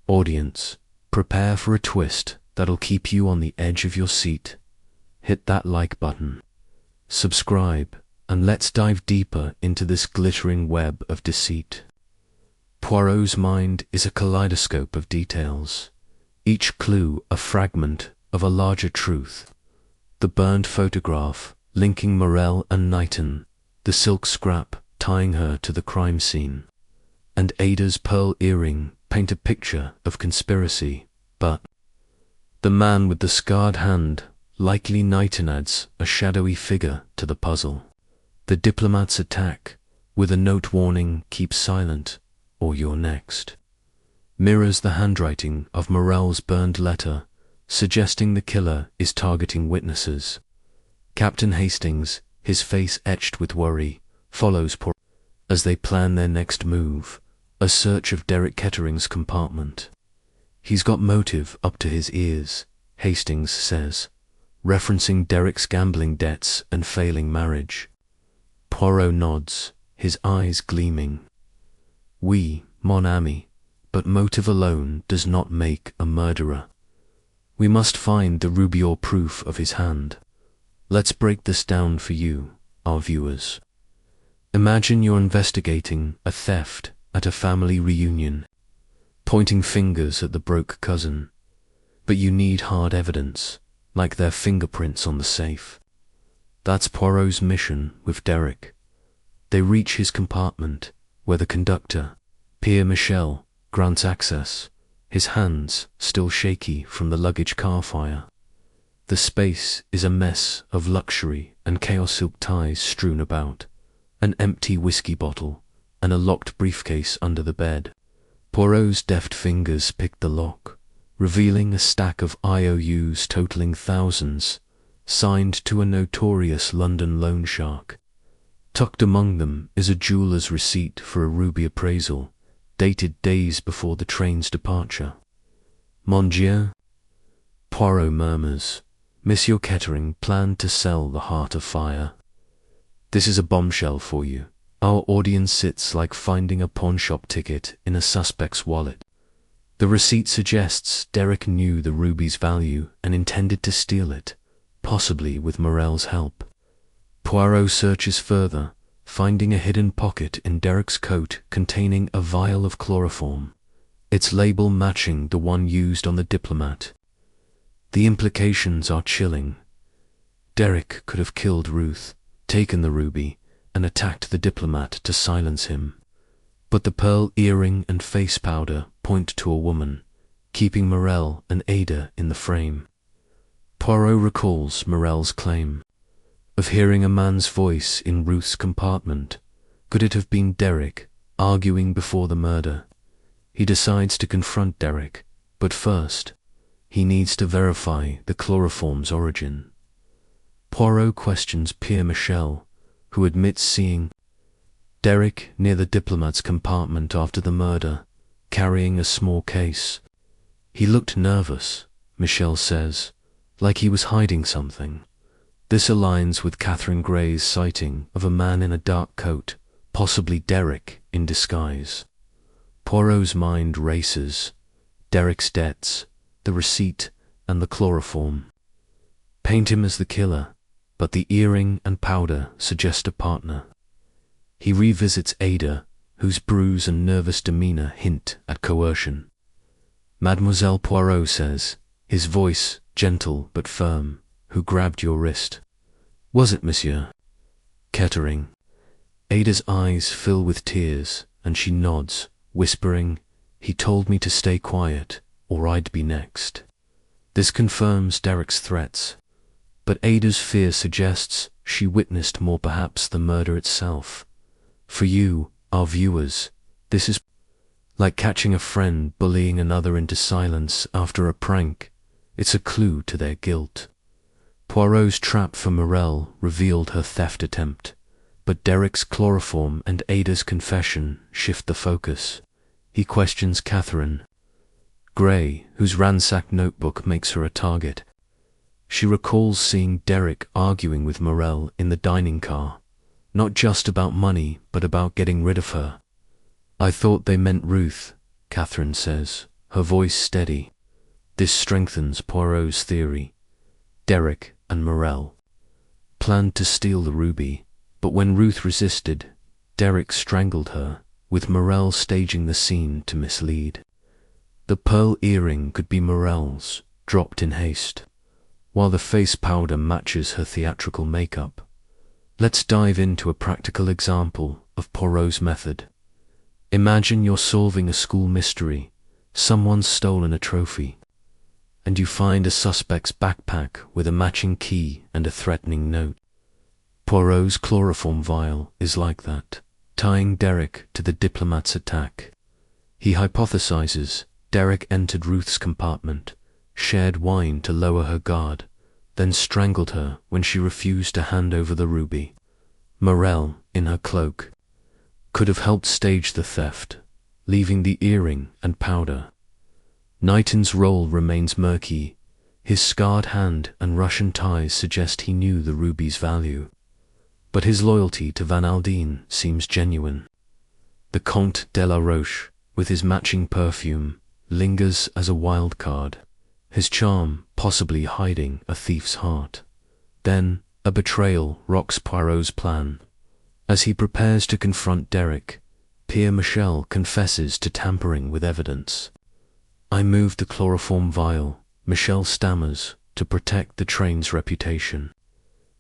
audience, prepare for a twist that'll keep you on the edge of your seat. Hit that like button, subscribe, and let's dive deeper into this glittering web of deceit. Poirot's mind is a kaleidoscope of details, each clue a fragment of a larger truth. The burned photograph linking Mirelle and Knighton, the silk scrap tying her to the crime scene, and Ada's pearl earring paint a picture of conspiracy, but the man with the scarred hand, likely Knighton, adds a shadowy figure to the puzzle. The diplomat's attack, with a note warning, "Keep silent, or you're next," mirrors the handwriting of Mirelle's burned letter, suggesting the killer is targeting witnesses. Captain Hastings, his face etched with worry, follows Poirot as they plan their next move, a search of Derek Kettering's compartment. "He's got motive up to his ears," Hastings says, referencing Derek's gambling debts and failing marriage. Poirot nods, his eyes gleaming. "Oui, mon ami, but motive alone does not make a murderer. We must find the ruby or proof of his hand. Let's break this down for you, our viewers. Imagine you're investigating a theft at a family reunion, pointing fingers at the broke cousin, but you need hard evidence, like their fingerprints on the safe. That's Poirot's mission with Derek. They reach his compartment, where the conductor, Pierre Michel, grants access, his hands still shaky from the luggage car fire. The space is a mess of luxury and chaos, silk ties strewn about, an empty whiskey bottle, and a locked briefcase under the bed. Poirot's deft fingers pick the lock, revealing a stack of IOUs totaling thousands, signed to a notorious London loan shark. Tucked among them is a jeweller's receipt for a ruby appraisal, dated days before the train's departure. "Mon Dieu," Poirot murmurs, "Monsieur Kettering planned to sell the Heart of Fire. This is a bombshell for you. Our audience sits like finding a pawnshop ticket in a suspect's wallet. The receipt suggests Derek knew the ruby's value and intended to steal it, possibly with Mirelle's help." Poirot searches further, finding a hidden pocket in Derek's coat containing a vial of chloroform, its label matching the one used on the diplomat. The implications are chilling. Derek could have killed Ruth, taken the ruby, and attacked the diplomat to silence him. But the pearl earring and face powder point to a woman, keeping Mirelle and Ada in the frame. Poirot recalls Mirelle's claim of hearing a man's voice in Ruth's compartment. Could it have been Derek, arguing before the murder? He decides to confront Derek, but first, he needs to verify the chloroform's origin. Poirot questions Pierre Michel, who admits seeing Derek near the diplomat's compartment after the murder, carrying a small case. "He looked nervous," Michel says, "like he was hiding something." This aligns with Catherine Gray's sighting of a man in a dark coat, possibly Derek in disguise. Poirot's mind races. Derek's debts, the receipt, and the chloroform paint him as the killer, but the earring and powder suggest a partner. He revisits Ada, whose bruise and nervous demeanor hint at coercion. "Mademoiselle Poirot," says, his voice gentle but firm, "who grabbed your wrist. Was it Monsieur Kettering?" Ada's eyes fill with tears, and she nods, whispering, "He told me to stay quiet, or I'd be next." This confirms Derek's threats, but Ada's fear suggests she witnessed more, perhaps the murder itself. For you, our viewers, this is like catching a friend bullying another into silence after a prank. It's a clue to their guilt. Poirot's trap for Mirelle revealed her theft attempt. But Derek's chloroform and Ada's confession shift the focus. He questions Catherine Gray, whose ransacked notebook makes her a target. She recalls seeing Derek arguing with Mirelle in the dining car, not just about money, but about getting rid of her. "I thought they meant Ruth," Catherine says, her voice steady. This strengthens Poirot's theory. Derek and Mirelle planned to steal the ruby, but when Ruth resisted, Derek strangled her, with Mirelle staging the scene to mislead. The pearl earring could be Mirelle's, dropped in haste, while the face powder matches her theatrical makeup. Let's dive into a practical example of Poirot's method. Imagine you're solving a school mystery. Someone's stolen a trophy, and you find a suspect's backpack with a matching key and a threatening note. Poirot's chloroform vial is like that, tying Derek to the diplomat's attack. He hypothesizes Derek entered Ruth's compartment, shared wine to lower her guard, then strangled her when she refused to hand over the ruby. Mirelle, in her cloak, could have helped stage the theft, leaving the earring and powder. Knighton's role remains murky. His scarred hand and Russian ties suggest he knew the ruby's value, but his loyalty to Van Aldine seems genuine. The Comte de la Roche, with his matching perfume, lingers as a wild card, his charm possibly hiding a thief's heart. Then, a betrayal rocks Poirot's plan. As he prepares to confront Derek, Pierre Michel confesses to tampering with evidence. "I moved the chloroform vial," Michel stammers, "to protect the train's reputation.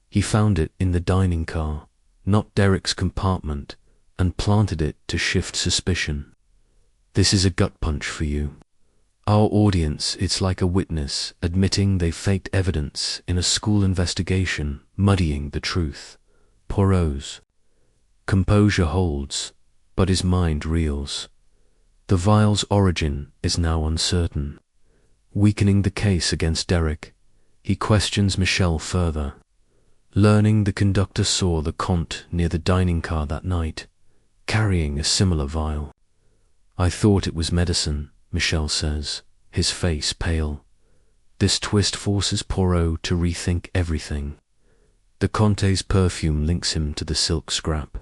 He found it in the dining car, not Derek's compartment, and planted it to shift suspicion." This is a gut punch for you. Our audience, it's like a witness admitting they faked evidence in a school investigation, muddying the truth. Poirot's composure holds, but his mind reels. The vial's origin is now uncertain, weakening the case against Derek. He questions Michel further, learning the conductor saw the Comte near the dining car that night, carrying a similar vial. "I thought it was medicine," Michel says, his face pale. This twist forces Poirot to rethink everything. The Comte's perfume links him to the silk scrap,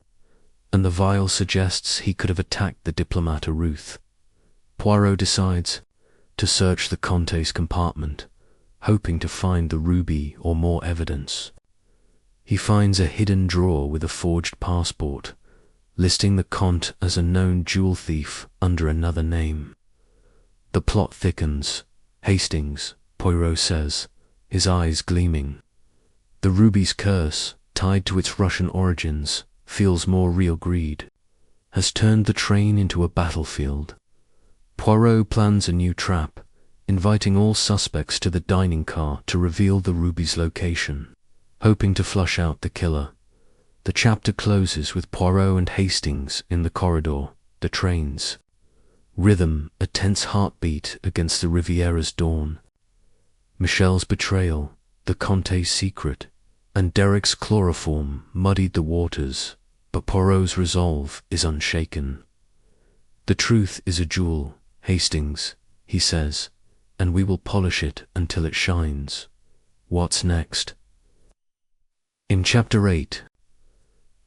and the vial suggests he could have attacked the diplomat Ruth. Poirot decides to search the Comte's compartment, hoping to find the ruby or more evidence. He finds a hidden drawer with a forged passport, listing the Comte as a known jewel thief under another name. The plot thickens. "Hastings," Poirot says, his eyes gleaming. The ruby's curse, tied to its Russian origins, feels more real. Greed has turned the train into a battlefield. Poirot plans a new trap, inviting all suspects to the dining car to reveal the ruby's location, hoping to flush out the killer. The chapter closes with Poirot and Hastings in the corridor, the train's rhythm a tense heartbeat against the Riviera's dawn. Michel's betrayal, the Comte's secret, and Derek's chloroform muddied the waters, but Poirot's resolve is unshaken. "The truth is a jewel, Hastings," he says, "and we will polish it until it shines." What's next? In Chapter 8,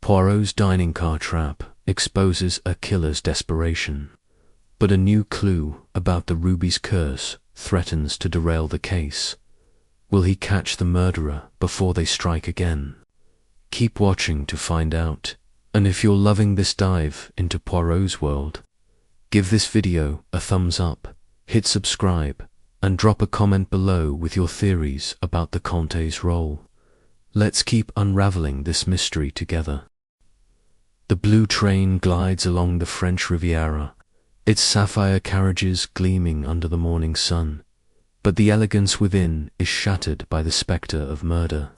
Poirot's dining car trap exposes a killer's desperation, but a new clue about the ruby's curse threatens to derail the case. Will he catch the murderer before they strike again? Keep watching to find out. And if you're loving this dive into Poirot's world, give this video a thumbs up, hit subscribe, and drop a comment below with your theories about the Comte's role. Let's keep unraveling this mystery together. The blue train glides along the French Riviera, its sapphire carriages gleaming under the morning sun, but the elegance within is shattered by the spectre of murder.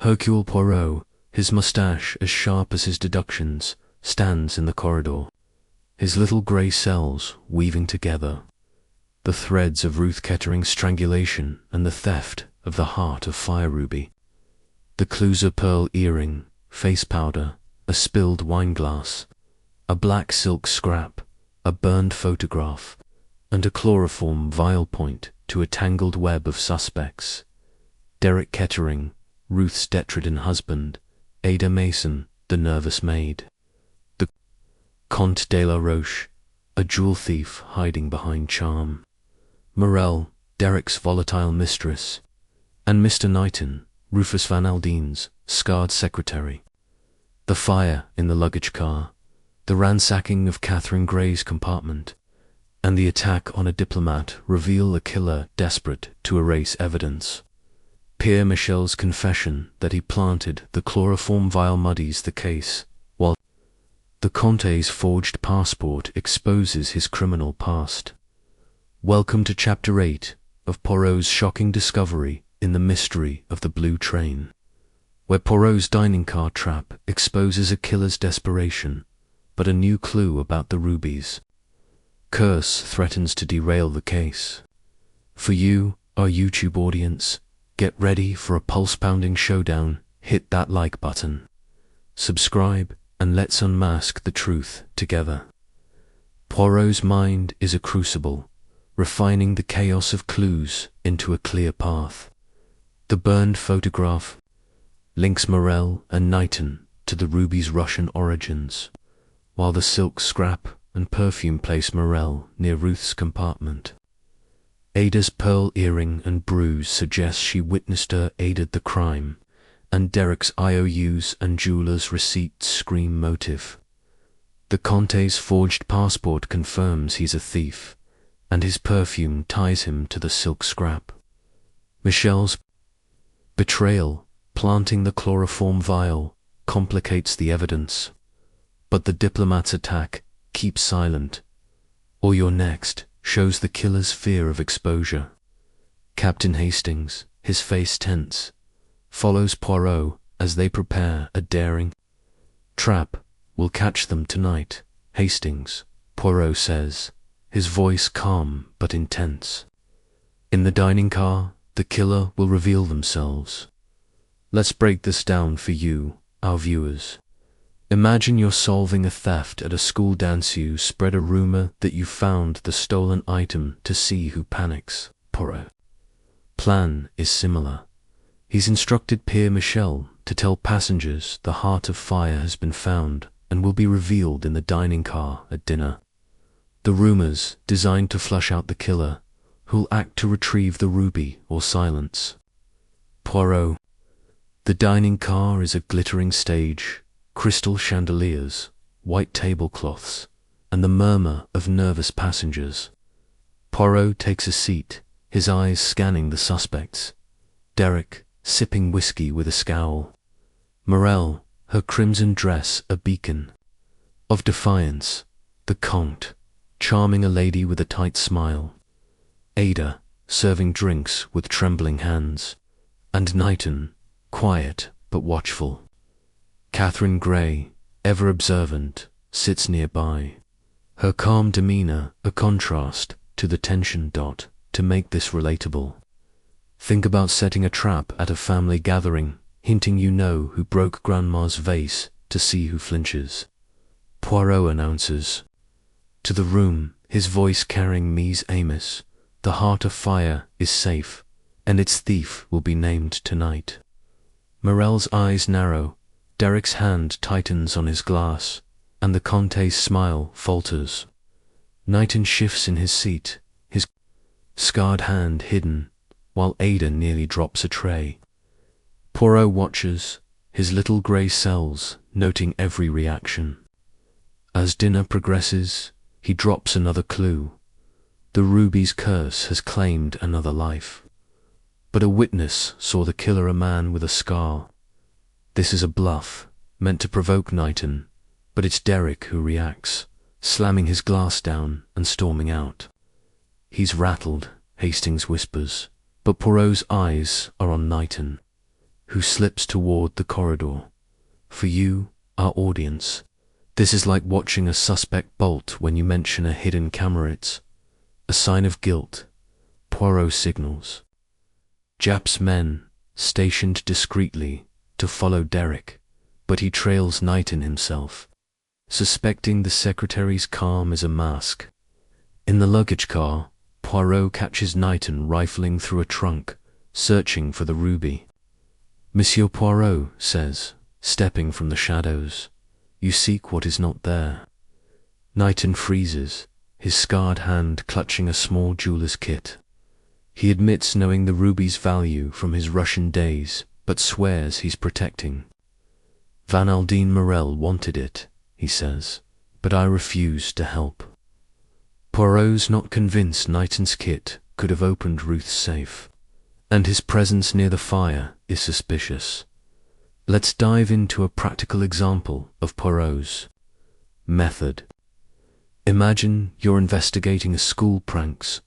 Hercule Poirot, his moustache as sharp as his deductions, stands in the corridor, his little grey cells weaving together the threads of Ruth Kettering's strangulation and the theft of the heart of Fire Ruby. The clues are pearl earring, face powder, a spilled wineglass, a black silk scrap, a burned photograph, and a chloroform vial point to a tangled web of suspects. Derek Kettering, Ruth's dead-ridden husband; Ada Mason, the nervous maid; the Comte de la Roche, a jewel thief hiding behind charm; Mirelle, Derek's volatile mistress; and Mr. Knighton, Rufus Van Aldine's scarred secretary. The fire in the luggage car, the ransacking of Catherine Gray's compartment, and the attack on a diplomat reveal a killer desperate to erase evidence. Pierre Michel's confession that he planted the chloroform vial muddies the case, while the Comte's forged passport exposes his criminal past. Welcome to Chapter 8 of Poirot's shocking discovery in The Mystery of the Blue Train, where Poirot's dining car trap exposes a killer's desperation, but a new clue about the rubies. Curse threatens to derail the case. For you, our YouTube audience, get ready for a pulse-pounding showdown. Hit that like button, subscribe, and let's unmask the truth together. Poirot's mind is a crucible, refining the chaos of clues into a clear path. The burned photograph links Mirelle and Knighton to the ruby's Russian origins, while the silk scrap and perfume place Mirelle near Ruth's compartment. Ada's pearl earring and bruise suggest she witnessed or aided the crime, and Derek's IOUs and jeweler's receipts scream motive. The Comte's forged passport confirms he's a thief, and his perfume ties him to the silk scrap. Michel's betrayal, planting the chloroform vial, complicates the evidence, but the diplomat's attack keeps silent, or you're next, shows the killer's fear of exposure. Captain Hastings, his face tense, follows Poirot as they prepare a daring trap. We'll catch them tonight, Hastings, Poirot says, his voice calm but intense. In the dining car, the killer will reveal themselves. Let's break this down for you, our viewers. Imagine you're solving a theft at a school dance. You spread a rumor that you found the stolen item to see who panics. Poirot's plan is similar. He's instructed Pierre Michel to tell passengers the heart of fire has been found and will be revealed in the dining car at dinner. The rumors designed to flush out the killer, who'll act to retrieve the ruby or silence Poirot. The dining car is a glittering stage, crystal chandeliers, white tablecloths, and the murmur of nervous passengers. Poirot takes a seat, his eyes scanning the suspects. Derek, sipping whiskey with a scowl. Mirelle, her crimson dress a beacon of defiance. The Comte, charming a lady with a tight smile. Ada, serving drinks with trembling hands. And Knighton, quiet but watchful. Catherine Gray, ever observant, sits nearby, her calm demeanor a contrast to the tension. To make this relatable, think about setting a trap at a family gathering, hinting you know who broke Grandma's vase to see who flinches. Poirot announces to the room, his voice carrying Mise Amos, the heart of fire is safe, and its thief will be named tonight. Mirelle's eyes narrow, Derek's hand tightens on his glass, and the Comte's smile falters. Knighton shifts in his seat, his scarred hand hidden, while Ada nearly drops a tray. Poirot watches, his little grey cells noting every reaction. As dinner progresses, he drops another clue. The ruby's curse has claimed another life. But a witness saw the killer a man with a scar. This is a bluff, meant to provoke Knighton, but it's Derek who reacts, slamming his glass down and storming out. He's rattled, Hastings whispers, but Poirot's eyes are on Knighton, who slips toward the corridor. For you, our audience, this is like watching a suspect bolt when you mention a hidden camera. It's a sign of guilt. Poirot signals Jap's men, stationed discreetly, to follow Derek, but he trails Knighton himself, suspecting the secretary's calm is a mask. In the luggage car, Poirot catches Knighton rifling through a trunk, searching for the ruby. "Monsieur Poirot," says, stepping from the shadows, "you seek what is not there." Knighton freezes, his scarred hand clutching a small jeweller's kit. He admits knowing the ruby's value from his Russian days, but swears he's protecting. "Van Aldine Mirelle wanted it," he says, "but I refused to help." Poirot's not convinced Knighton's kit could have opened Ruth's safe, and his presence near the fire is suspicious. Let's dive into a practical example of Poirot's method. Imagine you're investigating a school pranks.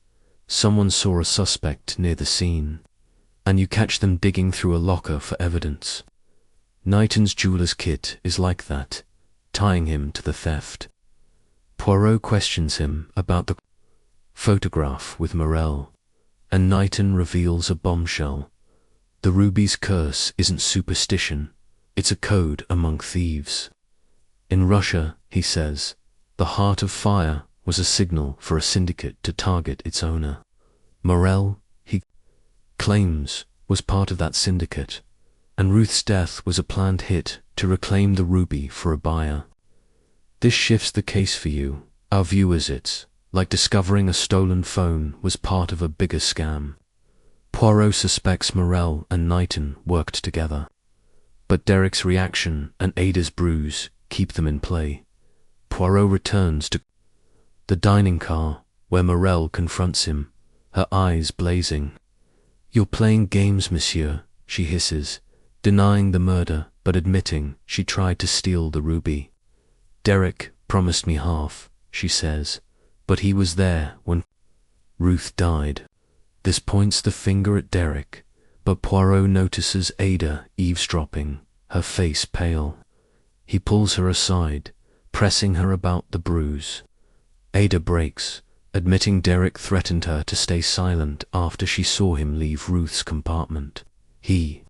Someone saw a suspect near the scene, and you catch them digging through a locker for evidence. Knighton's jeweller's kit is like that, tying him to the theft. Poirot questions him about the photograph with Mirelle, and Knighton reveals a bombshell. The ruby's curse isn't superstition, it's a code among thieves. In Russia, he says, the heart of fire was a signal for a syndicate to target its owner. Mirelle, he claims, was part of that syndicate, and Ruth's death was a planned hit to reclaim the ruby for a buyer. This shifts the case for you, our viewers. It's like discovering a stolen phone was part of a bigger scam. Poirot suspects Mirelle and Knighton worked together, but Derek's reaction and Ada's bruise keep them in play. Poirot returns to the dining car, where Mirelle confronts him, her eyes blazing. "You're playing games, monsieur," she hisses, denying the murder but admitting she tried to steal the ruby. "Derek promised me half," she says, "but he was there when Ruth died." This points the finger at Derek, but Poirot notices Ada eavesdropping, her face pale. He pulls her aside, pressing her about the bruise. Ada breaks, admitting Derek threatened her to stay silent after she saw him leave Ruth's compartment. "He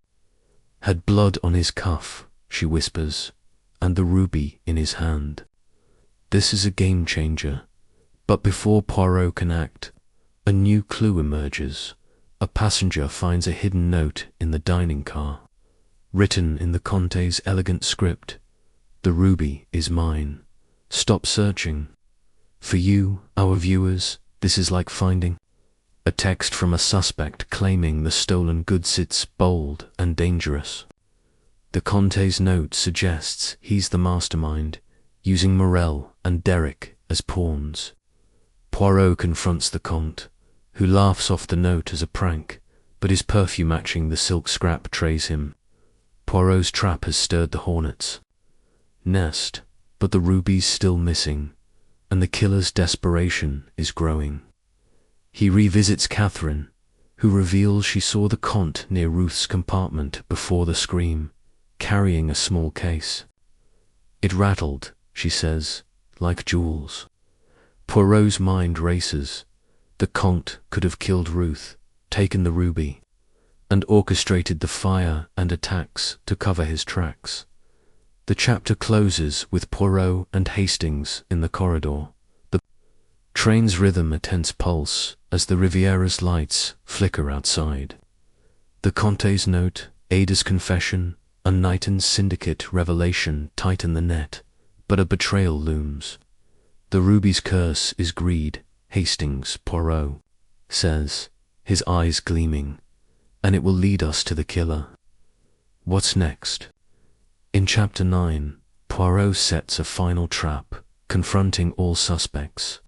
had blood on his cuff," she whispers, "and the ruby in his hand." This is a game changer, but before Poirot can act, a new clue emerges. A passenger finds a hidden note in the dining car, written in the Comte's elegant script. "The ruby is mine. Stop searching." For you, our viewers, this is like finding a text from a suspect claiming the stolen goods. It's bold and dangerous. The Comte's note suggests he's the mastermind, using Mirelle and Derek as pawns. Poirot confronts the Comte, who laughs off the note as a prank, but his perfume matching the silk scrap betrays him. Poirot's trap has stirred the hornets' nest, but the ruby's still missing, and the killer's desperation is growing. He revisits Catherine, who reveals she saw the Comte near Ruth's compartment before the scream, carrying a small case. "It rattled," she says, "like jewels." Poirot's mind races. The Comte could have killed Ruth, taken the ruby, and orchestrated the fire and attacks to cover his tracks. The chapter closes with Poirot and Hastings in the corridor. The train's rhythm a tense pulse as the Riviera's lights flicker outside. The Comte's note, Ada's confession, and Knighton's syndicate revelation tighten the net, but a betrayal looms. The ruby's curse is greed, Hastings, Poirot says, his eyes gleaming, and it will lead us to the killer. What's next? In Chapter 9, Poirot sets a final trap, confronting all suspects.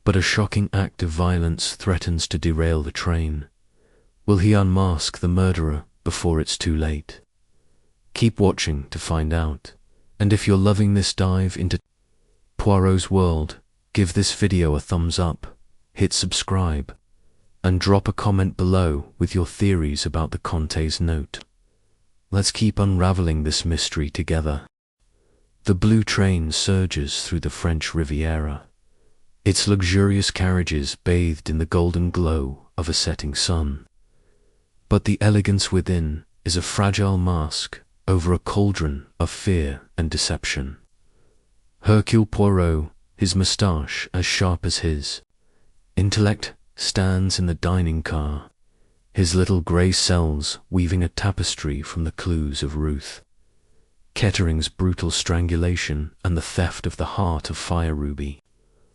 But a shocking act of violence threatens to derail the train. Will he unmask the murderer before it's too late? Keep watching to find out. And if you're loving this dive into Poirot's world, give this video a thumbs up, hit subscribe, and drop a comment below with your theories about the Comte's note. Let's keep unraveling this mystery together. The blue train surges through the French Riviera, its luxurious carriages bathed in the golden glow of a setting sun. But the elegance within is a fragile mask over a cauldron of fear and deception. Hercule Poirot, his moustache as sharp as his intellect, stands in the dining car, his little grey cells weaving a tapestry from the clues of Ruth Kettering's brutal strangulation and the theft of the heart of Fire Ruby,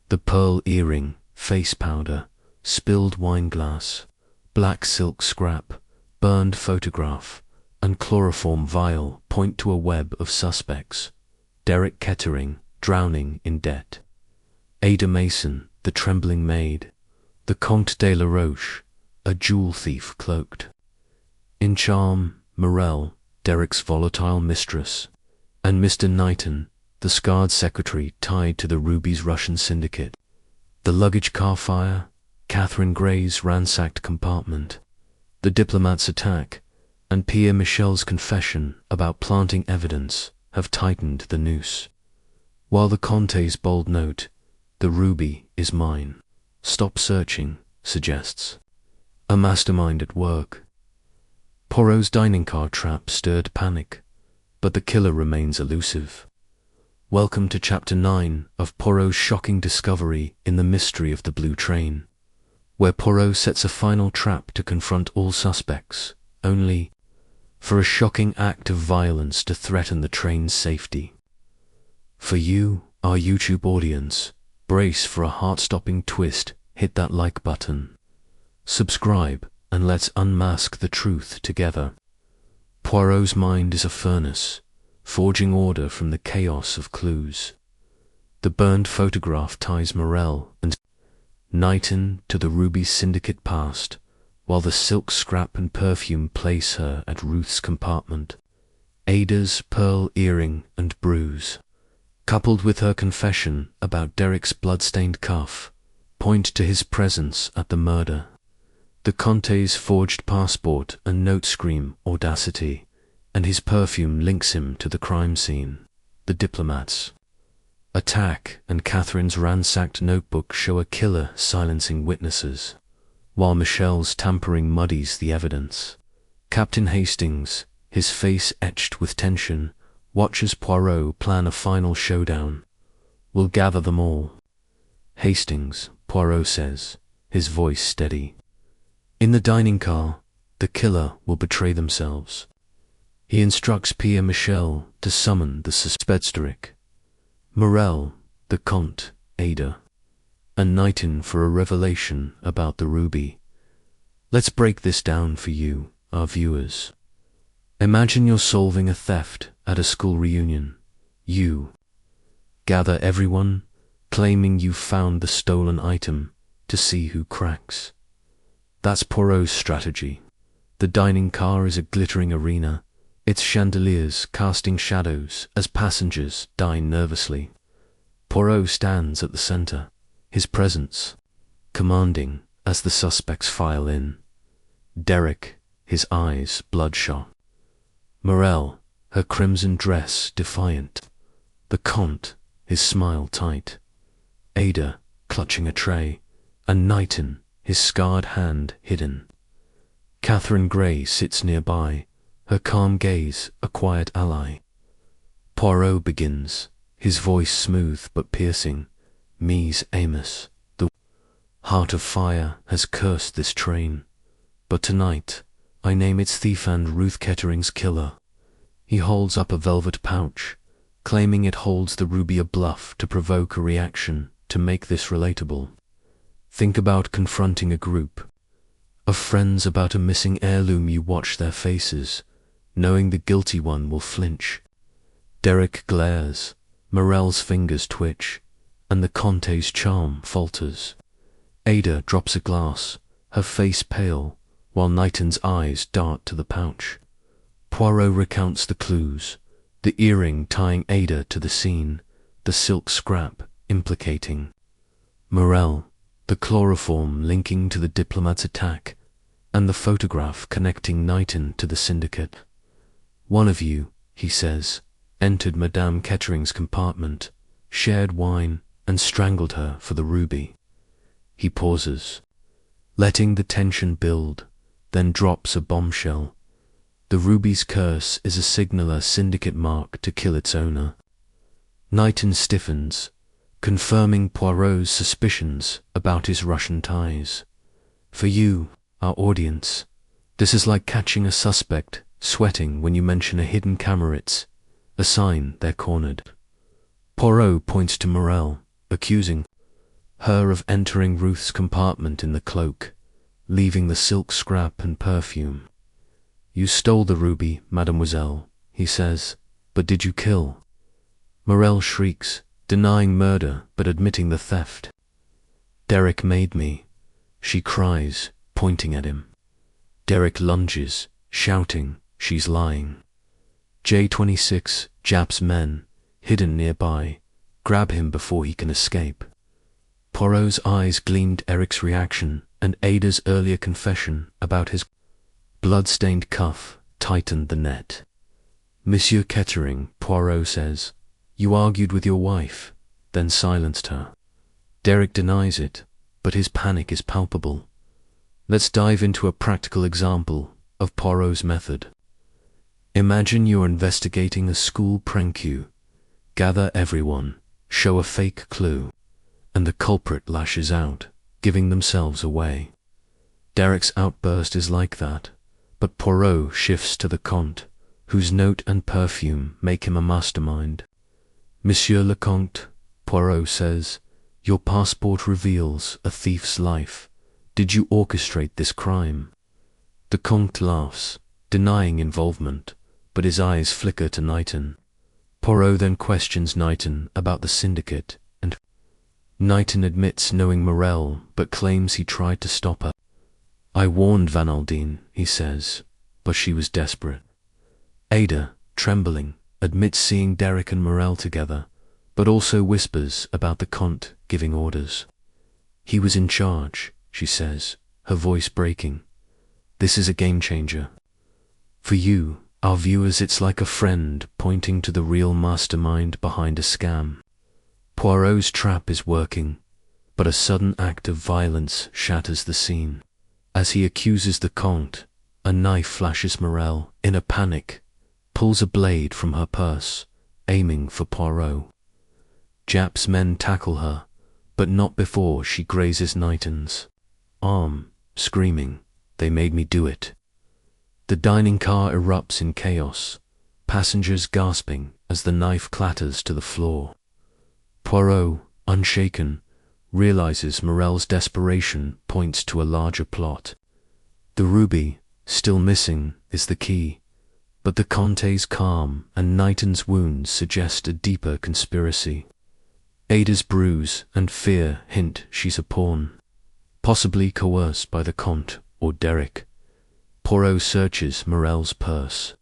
the pearl earring, face powder, spilled wine glass, black silk scrap, burned photograph, and chloroform vial point to a web of suspects. Derek Kettering, drowning in debt. Ada Mason, the trembling maid. The Comte de la Roche, a jewel thief cloaked in charm. Mirelle, Derek's volatile mistress, and Mr. Knighton, the scarred secretary tied to the Ruby's Russian syndicate. The luggage car fire, Catherine Gray's ransacked compartment, the diplomat's attack, and Pierre Michel's confession about planting evidence have tightened the noose. While the Comte's bold note, "The ruby is mine. Stop searching," suggests a mastermind at work. Poirot's dining car trap stirred panic, but the killer remains elusive. Welcome to Chapter 9 of Poirot's shocking discovery in the mystery of the Blue Train, where Poirot sets a final trap to confront all suspects, only for a shocking act of violence to threaten the train's safety. For you, our YouTube audience, brace for a heart-stopping twist. Hit that like button, subscribe, and let's unmask the truth together. Poirot's mind is a furnace, forging order from the chaos of clues. The burned photograph ties Mirelle and Knighton to the Ruby syndicate past, while the silk scrap and perfume place her at Ruth's compartment. Ada's pearl earring and bruise, coupled with her confession about Derek's blood-stained cuff, point to his presence at the murder. The Comte's forged passport and note scream audacity, and his perfume links him to the crime scene. The diplomat's attack and Catherine's ransacked notebook show a killer silencing witnesses, while Michel's tampering muddies the evidence. Captain Hastings, his face etched with tension, watches Poirot plan a final showdown. "We'll gather them all." "Hastings," Poirot says, his voice steady. In the dining car, the killer will betray themselves. He instructs Pierre Michel to summon the suspectoric, Mirelle, the Comte, Ada, and Knighton for a revelation about the ruby. Let's break this down for you, our viewers. Imagine you're solving a theft at a school reunion. You gather everyone, claiming you've found the stolen item, to see who cracks. That's Poirot's strategy. The dining car is a glittering arena, its chandeliers casting shadows as passengers dine nervously. Poirot stands at the center, his presence commanding as the suspects file in. Derek, his eyes bloodshot. Mirelle, her crimson dress defiant. The Comte, his smile tight. Ada, clutching a tray, and Knighton, his scarred hand hidden. Catherine Gray sits nearby, her calm gaze a quiet ally. Poirot begins, his voice smooth but piercing. "Mies Amos, the heart of fire has cursed this train, but tonight I name its thief and Ruth Kettering's killer." He holds up a velvet pouch, claiming it holds the ruby, a bluff to provoke a reaction, to make this relatable. Think about confronting a group of friends about a missing heirloom. You watch their faces, knowing the guilty one will flinch. Derek glares, Mirelle's fingers twitch, and the Comte's charm falters. Ada drops a glass, her face pale, while Knighton's eyes dart to the pouch. Poirot recounts the clues, the earring tying Ada to the scene, the silk scrap implicating Mirelle, the chloroform linking to the diplomat's attack, and the photograph connecting Knighton to the syndicate. "One of you," he says, "entered Madame Kettering's compartment, shared wine, and strangled her for the ruby." He pauses, letting the tension build, then drops a bombshell. The ruby's curse is a signaler syndicate mark to kill its owner. Knighton stiffens, confirming Poirot's suspicions about his Russian ties. For you, our audience, this is like catching a suspect sweating when you mention a hidden camera. It's a sign they're cornered. Poirot points to Mirelle, accusing her of entering Ruth's compartment in the cloak, leaving the silk scrap and perfume. You stole the ruby, mademoiselle, he says, but did you kill? Mirelle shrieks, denying murder but admitting the theft. Derek made me, she cries, pointing at him. Derek lunges, shouting, she's lying. J-26, Jap's men, hidden nearby, grab him before he can escape. Poirot's eyes gleamed Eric's reaction and Ada's earlier confession about his blood-stained cuff tightened the net. Monsieur Kettering, Poirot says, you argued with your wife, then silenced her. Derek denies it, but his panic is palpable. Let's dive into a practical example of Poirot's method. Imagine you're investigating a school prank. Gather everyone, show a fake clue, and the culprit lashes out, giving themselves away. Derek's outburst is like that, but Poirot shifts to the Comte, whose note and perfume make him a mastermind. Monsieur le Comte, Poirot says, your passport reveals a thief's life. Did you orchestrate this crime? The Comte laughs, denying involvement, but his eyes flicker to Knighton. Poirot then questions Knighton about the syndicate, and Knighton admits knowing Mirelle, but claims he tried to stop her. I warned Van Aldine, he says, but she was desperate. Ada, trembling, admits seeing Derek and Mirelle together, but also whispers about the Comte giving orders. He was in charge, she says, her voice breaking. This is a game changer. For you, our viewers, it's like a friend pointing to the real mastermind behind a scam. Poirot's trap is working, but a sudden act of violence shatters the scene. As he accuses the Comte, a knife flashes. Mirelle, in a panic, pulls a blade from her purse, aiming for Poirot. Jap's men tackle her, but not before she grazes Knighton's arm, screaming, they made me do it. The dining car erupts in chaos, passengers gasping as the knife clatters to the floor. Poirot, unshaken, realizes Mirelle's desperation points to a larger plot. The ruby, still missing, is the key, but the Comte's calm and Knighton's wounds suggest a deeper conspiracy. Ada's bruise and fear hint she's a pawn, possibly coerced by the Comte or Derek. Poirot searches Mirelle's purse,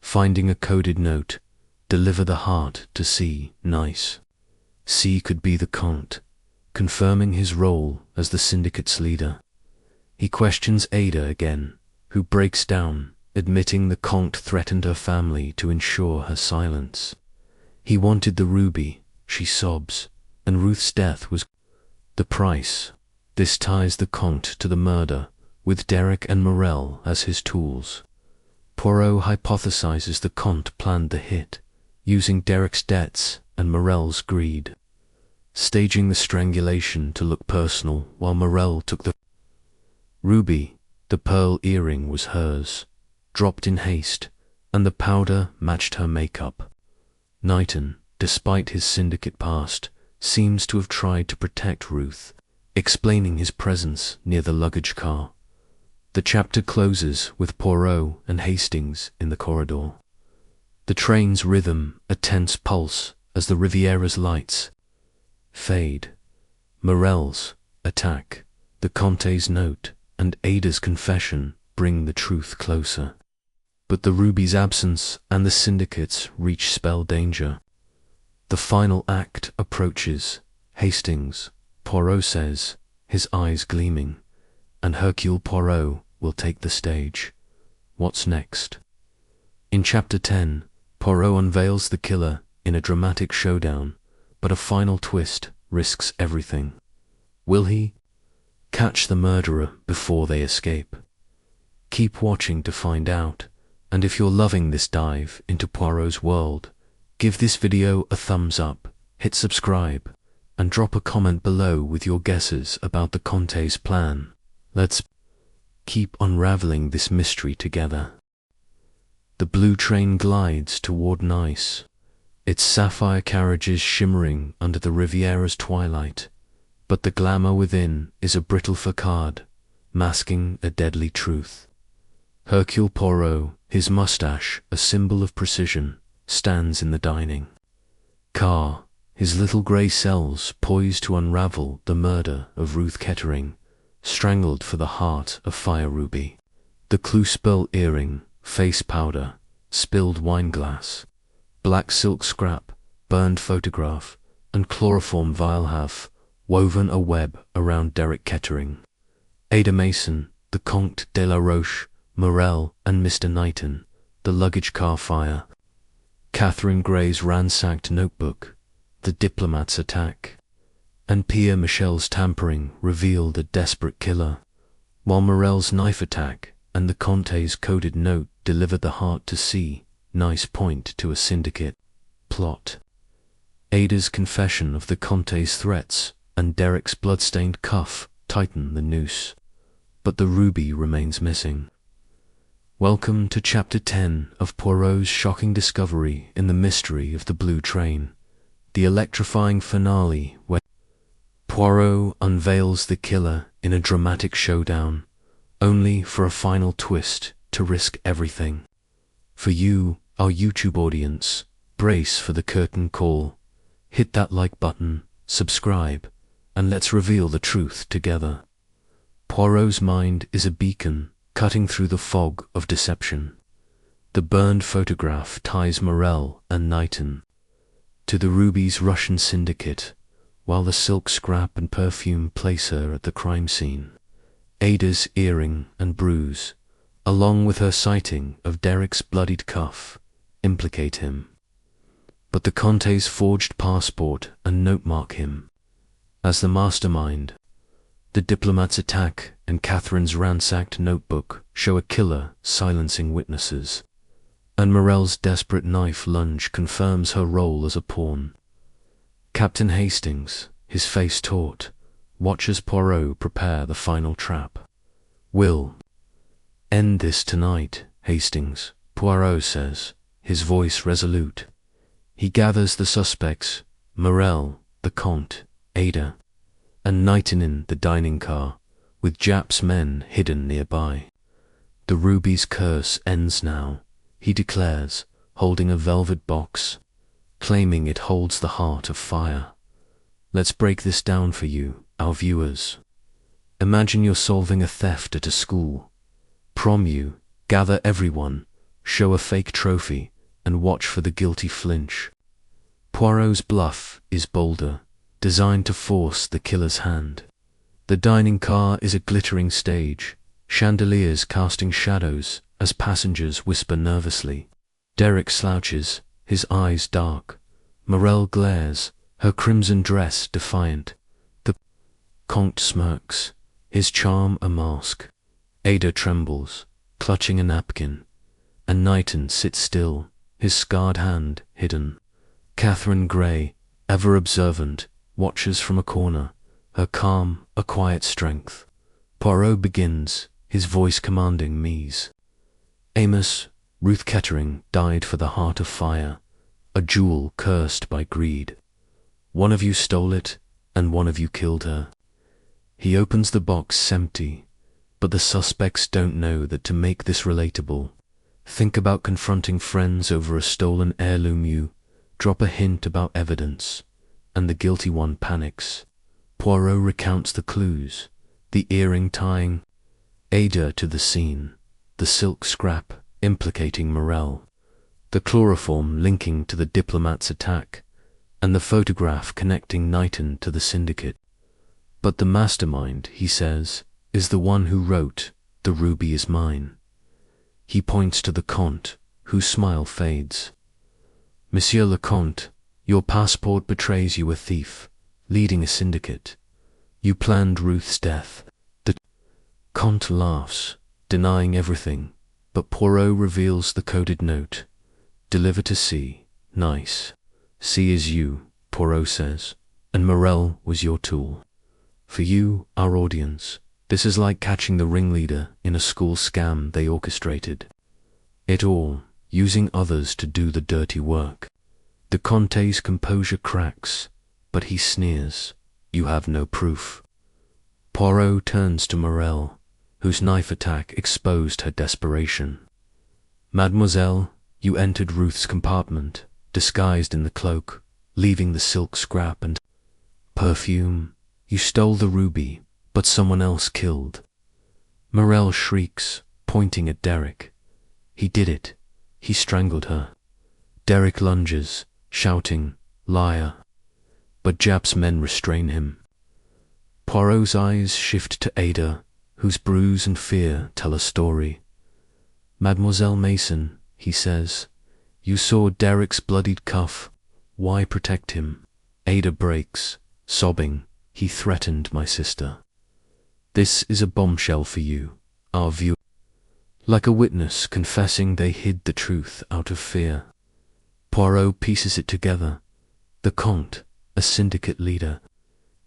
finding a coded note, deliver the heart to C, nice. C could be the Comte, confirming his role as the syndicate's leader. He questions Ada again, who breaks down, admitting the Comte threatened her family to ensure her silence. He wanted the ruby, she sobs, and Ruth's death was the price. This ties the Comte to the murder, with Derek and Mirelle as his tools. Poirot hypothesizes the Comte planned the hit, using Derek's debts and Mirelle's greed, staging the strangulation to look personal while Mirelle took the ruby. The pearl earring was hers, dropped in haste, and the powder matched her makeup. Knighton, despite his syndicate past, seems to have tried to protect Ruth, explaining his presence near the luggage car. The chapter closes with Poirot and Hastings in the corridor. The train's rhythm, a tense pulse as the Riviera's lights fade. Mirelle's attack, the Comte's note, and Ada's confession bring the truth closer. But the ruby's absence and the syndicate's reach spell danger. The final act approaches. Hastings, Poirot says, his eyes gleaming, and Hercule Poirot will take the stage. What's next? In Chapter 10, Poirot unveils the killer in a dramatic showdown, but a final twist risks everything. Will he catch the murderer before they escape? Keep watching to find out, And if you're loving this dive into Poirot's world, give this video a thumbs up, hit subscribe, and drop a comment below with your guesses about the Comte's plan. Let's keep unraveling this mystery together. The blue train glides toward Nice, its sapphire carriages shimmering under the Riviera's twilight, but the glamour within is a brittle facade, masking a deadly truth. Hercule Poirot, his mustache a symbol of precision, stands in the dining car, his little grey cells poised to unravel the murder of Ruth Kettering, strangled for the heart of fire ruby. The clue-spell earring, face powder, spilled wineglass, black silk scrap, burned photograph, and chloroform vial have woven a web around Derek Kettering. Ada Mason, the Comte de la Roche, Mirelle, and Mr. Knighton, the luggage car fire. Catherine Gray's ransacked notebook, the diplomat's attack, and Pierre Michel's tampering revealed a desperate killer, while Mirelle's knife attack and the Comte's coded note delivered the heart to see, nice point to a syndicate plot. Ada's confession of the Comte's threats and Derek's bloodstained cuff tighten the noose, but the ruby remains missing. Welcome to Chapter 10 of Poirot's shocking discovery in the mystery of the blue train, the electrifying finale where Poirot unveils the killer in a dramatic showdown, only for a final twist to risk everything. For you, our YouTube audience, brace for the curtain call. Hit that like button, subscribe, and let's reveal the truth together. Poirot's mind is a beacon cutting through the fog of deception. The burned photograph ties Mirelle and Knighton to the ruby's Russian syndicate, while the silk scrap and perfume place her at the crime scene. Ada's earring and bruise, along with her sighting of Derek's bloodied cuff, implicate him. But the Comte's forged passport and note mark him as the mastermind. The diplomat's attack and Catherine's ransacked notebook show a killer silencing witnesses, and Mirelle's desperate knife lunge confirms her role as a pawn. Captain Hastings, his face taut, watches Poirot prepare the final trap. "We'll end this tonight, Hastings," Poirot says, his voice resolute. He gathers the suspects, Mirelle, the Comte, Ada, and Knighton in the dining car, with Jap's men hidden nearby. The ruby's curse ends now, he declares, holding a velvet box, claiming it holds the heart of fire. Let's break this down for you, our viewers. Imagine you're solving a theft at a school. Prom you, gather everyone, show a fake trophy, and watch for the guilty flinch. Poirot's bluff is bolder, designed to force the killer's hand. The dining car is a glittering stage, chandeliers casting shadows as passengers whisper nervously. Derek slouches, his eyes dark. Mirelle glares, her crimson dress defiant. The Comte smirks, his charm a mask. Ada trembles, clutching a napkin, and Knighton sits still, his scarred hand hidden. Catherine Gray, ever observant, watches from a corner, her calm a quiet strength. Poirot begins, his voice commanding Mise. Amos, Ruth Kettering died for the heart of fire, a jewel cursed by greed. One of you stole it, and one of you killed her. He opens the box empty, but the suspects don't know that to make this relatable. Think about confronting friends over a stolen heirloom. You drop a hint about evidence, and the guilty one panics. Poirot recounts the clues, the earring tying Ada to the scene, the silk scrap implicating Mirelle, the chloroform linking to the diplomat's attack, and the photograph connecting Knighton to the syndicate. But the mastermind, he says, is the one who wrote, "The ruby is mine." He points to the Comte, whose smile fades. "Monsieur le Comte, your passport betrays you a thief, leading a syndicate. You planned Ruth's death." The Comte laughs, denying everything, but Poirot reveals the coded note. Deliver to C. Nice. C is you, Poirot says, and Mirelle was your tool. For you, our audience, this is like catching the ringleader in a school scam they orchestrated. It all, using others to do the dirty work. The Comte's composure cracks, but he sneers. You have no proof. Poirot turns to Mirelle, whose knife attack exposed her desperation. Mademoiselle, you entered Ruth's compartment, disguised in the cloak, leaving the silk scrap and perfume. You stole the ruby, but someone else killed. Mirelle shrieks, pointing at Derek. He did it. He strangled her. Derek lunges, shouting, liar. But Jap's men restrain him. Poirot's eyes shift to Ada, whose bruise and fear tell a story. Mademoiselle Mason, he says, you saw Derek's bloodied cuff. Why protect him? Ada breaks, sobbing. He threatened my sister. This is a bombshell for you, our viewer. Like a witness confessing they hid the truth out of fear. Poirot pieces it together. The Comte, a syndicate leader,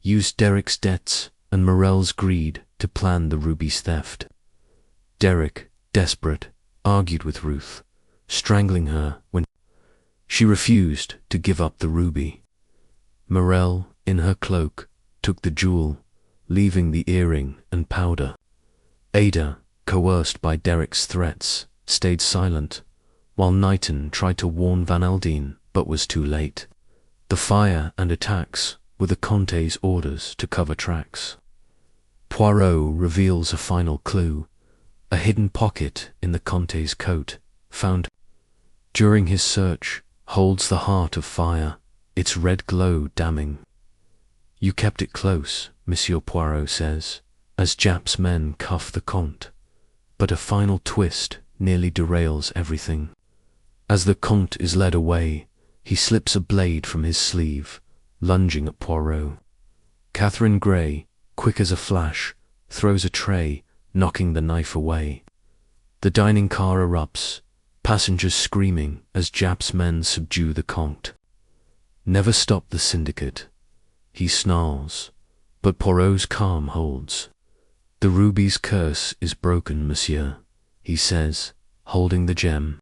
used Derek's debts and Mirelle's greed to plan the ruby's theft. Derek, desperate, argued with Ruth, strangling her when she refused to give up the ruby. Mirelle, in her cloak, took the jewel, leaving the earring and powder. Ada, coerced by Derek's threats, stayed silent, while Knighton tried to warn Van Aldine but was too late. The fire and attacks were the Comte's orders to cover tracks. Poirot reveals a final clue, a hidden pocket in the Comte's coat, found during his search, holds the heart of fire, its red glow damning. You kept it close, Monsieur Poirot says, as Jap's men cuff the Comte. But a final twist nearly derails everything. As the Comte is led away, he slips a blade from his sleeve, lunging at Poirot. Catherine Grey, quick as a flash, throws a tray, knocking the knife away. The dining car erupts, passengers screaming as Jap's men subdue the Comte. Never stop the syndicate, he snarls, but Poirot's calm holds. The ruby's curse is broken, monsieur, he says, holding the gem.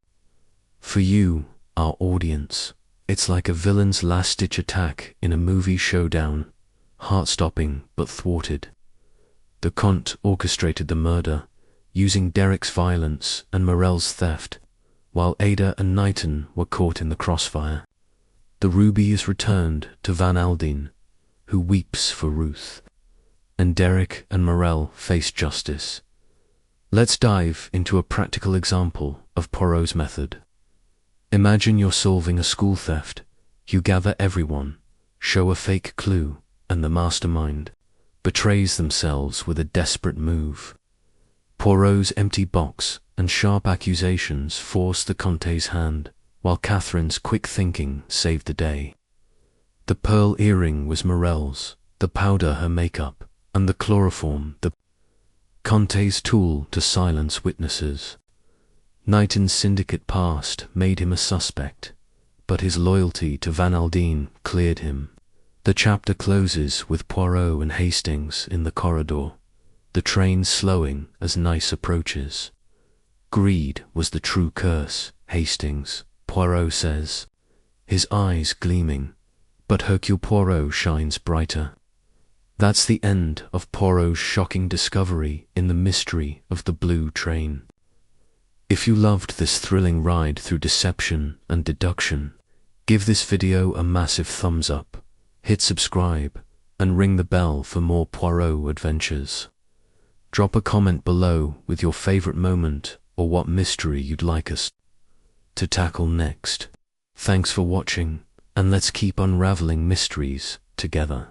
For you, our audience, it's like a villain's last-ditch attack in a movie showdown, heart-stopping but thwarted. The Comte orchestrated the murder, using Derek's violence and Mirelle's theft, while Ada and Knighton were caught in the crossfire. The ruby is returned to Van Aldine, who weeps for Ruth, and Derek and Mirelle face justice. Let's dive into a practical example of Poirot's method. Imagine you're solving a school theft. You gather everyone, show a fake clue, and the mastermind betrays themselves with a desperate move. Poirot's empty box and sharp accusations force the Comte's hand, while Catherine's quick thinking saved the day. The pearl earring was Mirelle's, the powder her makeup, and the chloroform the Comte's tool to silence witnesses. Knighton's syndicate past made him a suspect, but his loyalty to Van Aldine cleared him. The chapter closes with Poirot and Hastings in the corridor, the train slowing as Nice approaches. Greed was the true curse, Hastings, Poirot says, his eyes gleaming, but Hercule Poirot shines brighter. That's the end of Poirot's shocking discovery in the mystery of the blue train. If you loved this thrilling ride through deception and deduction, give this video a massive thumbs up, hit subscribe, and ring the bell for more Poirot adventures. Drop a comment below with your favorite moment or what mystery you'd like us to tackle next. Thanks for watching, and let's keep unraveling mysteries together.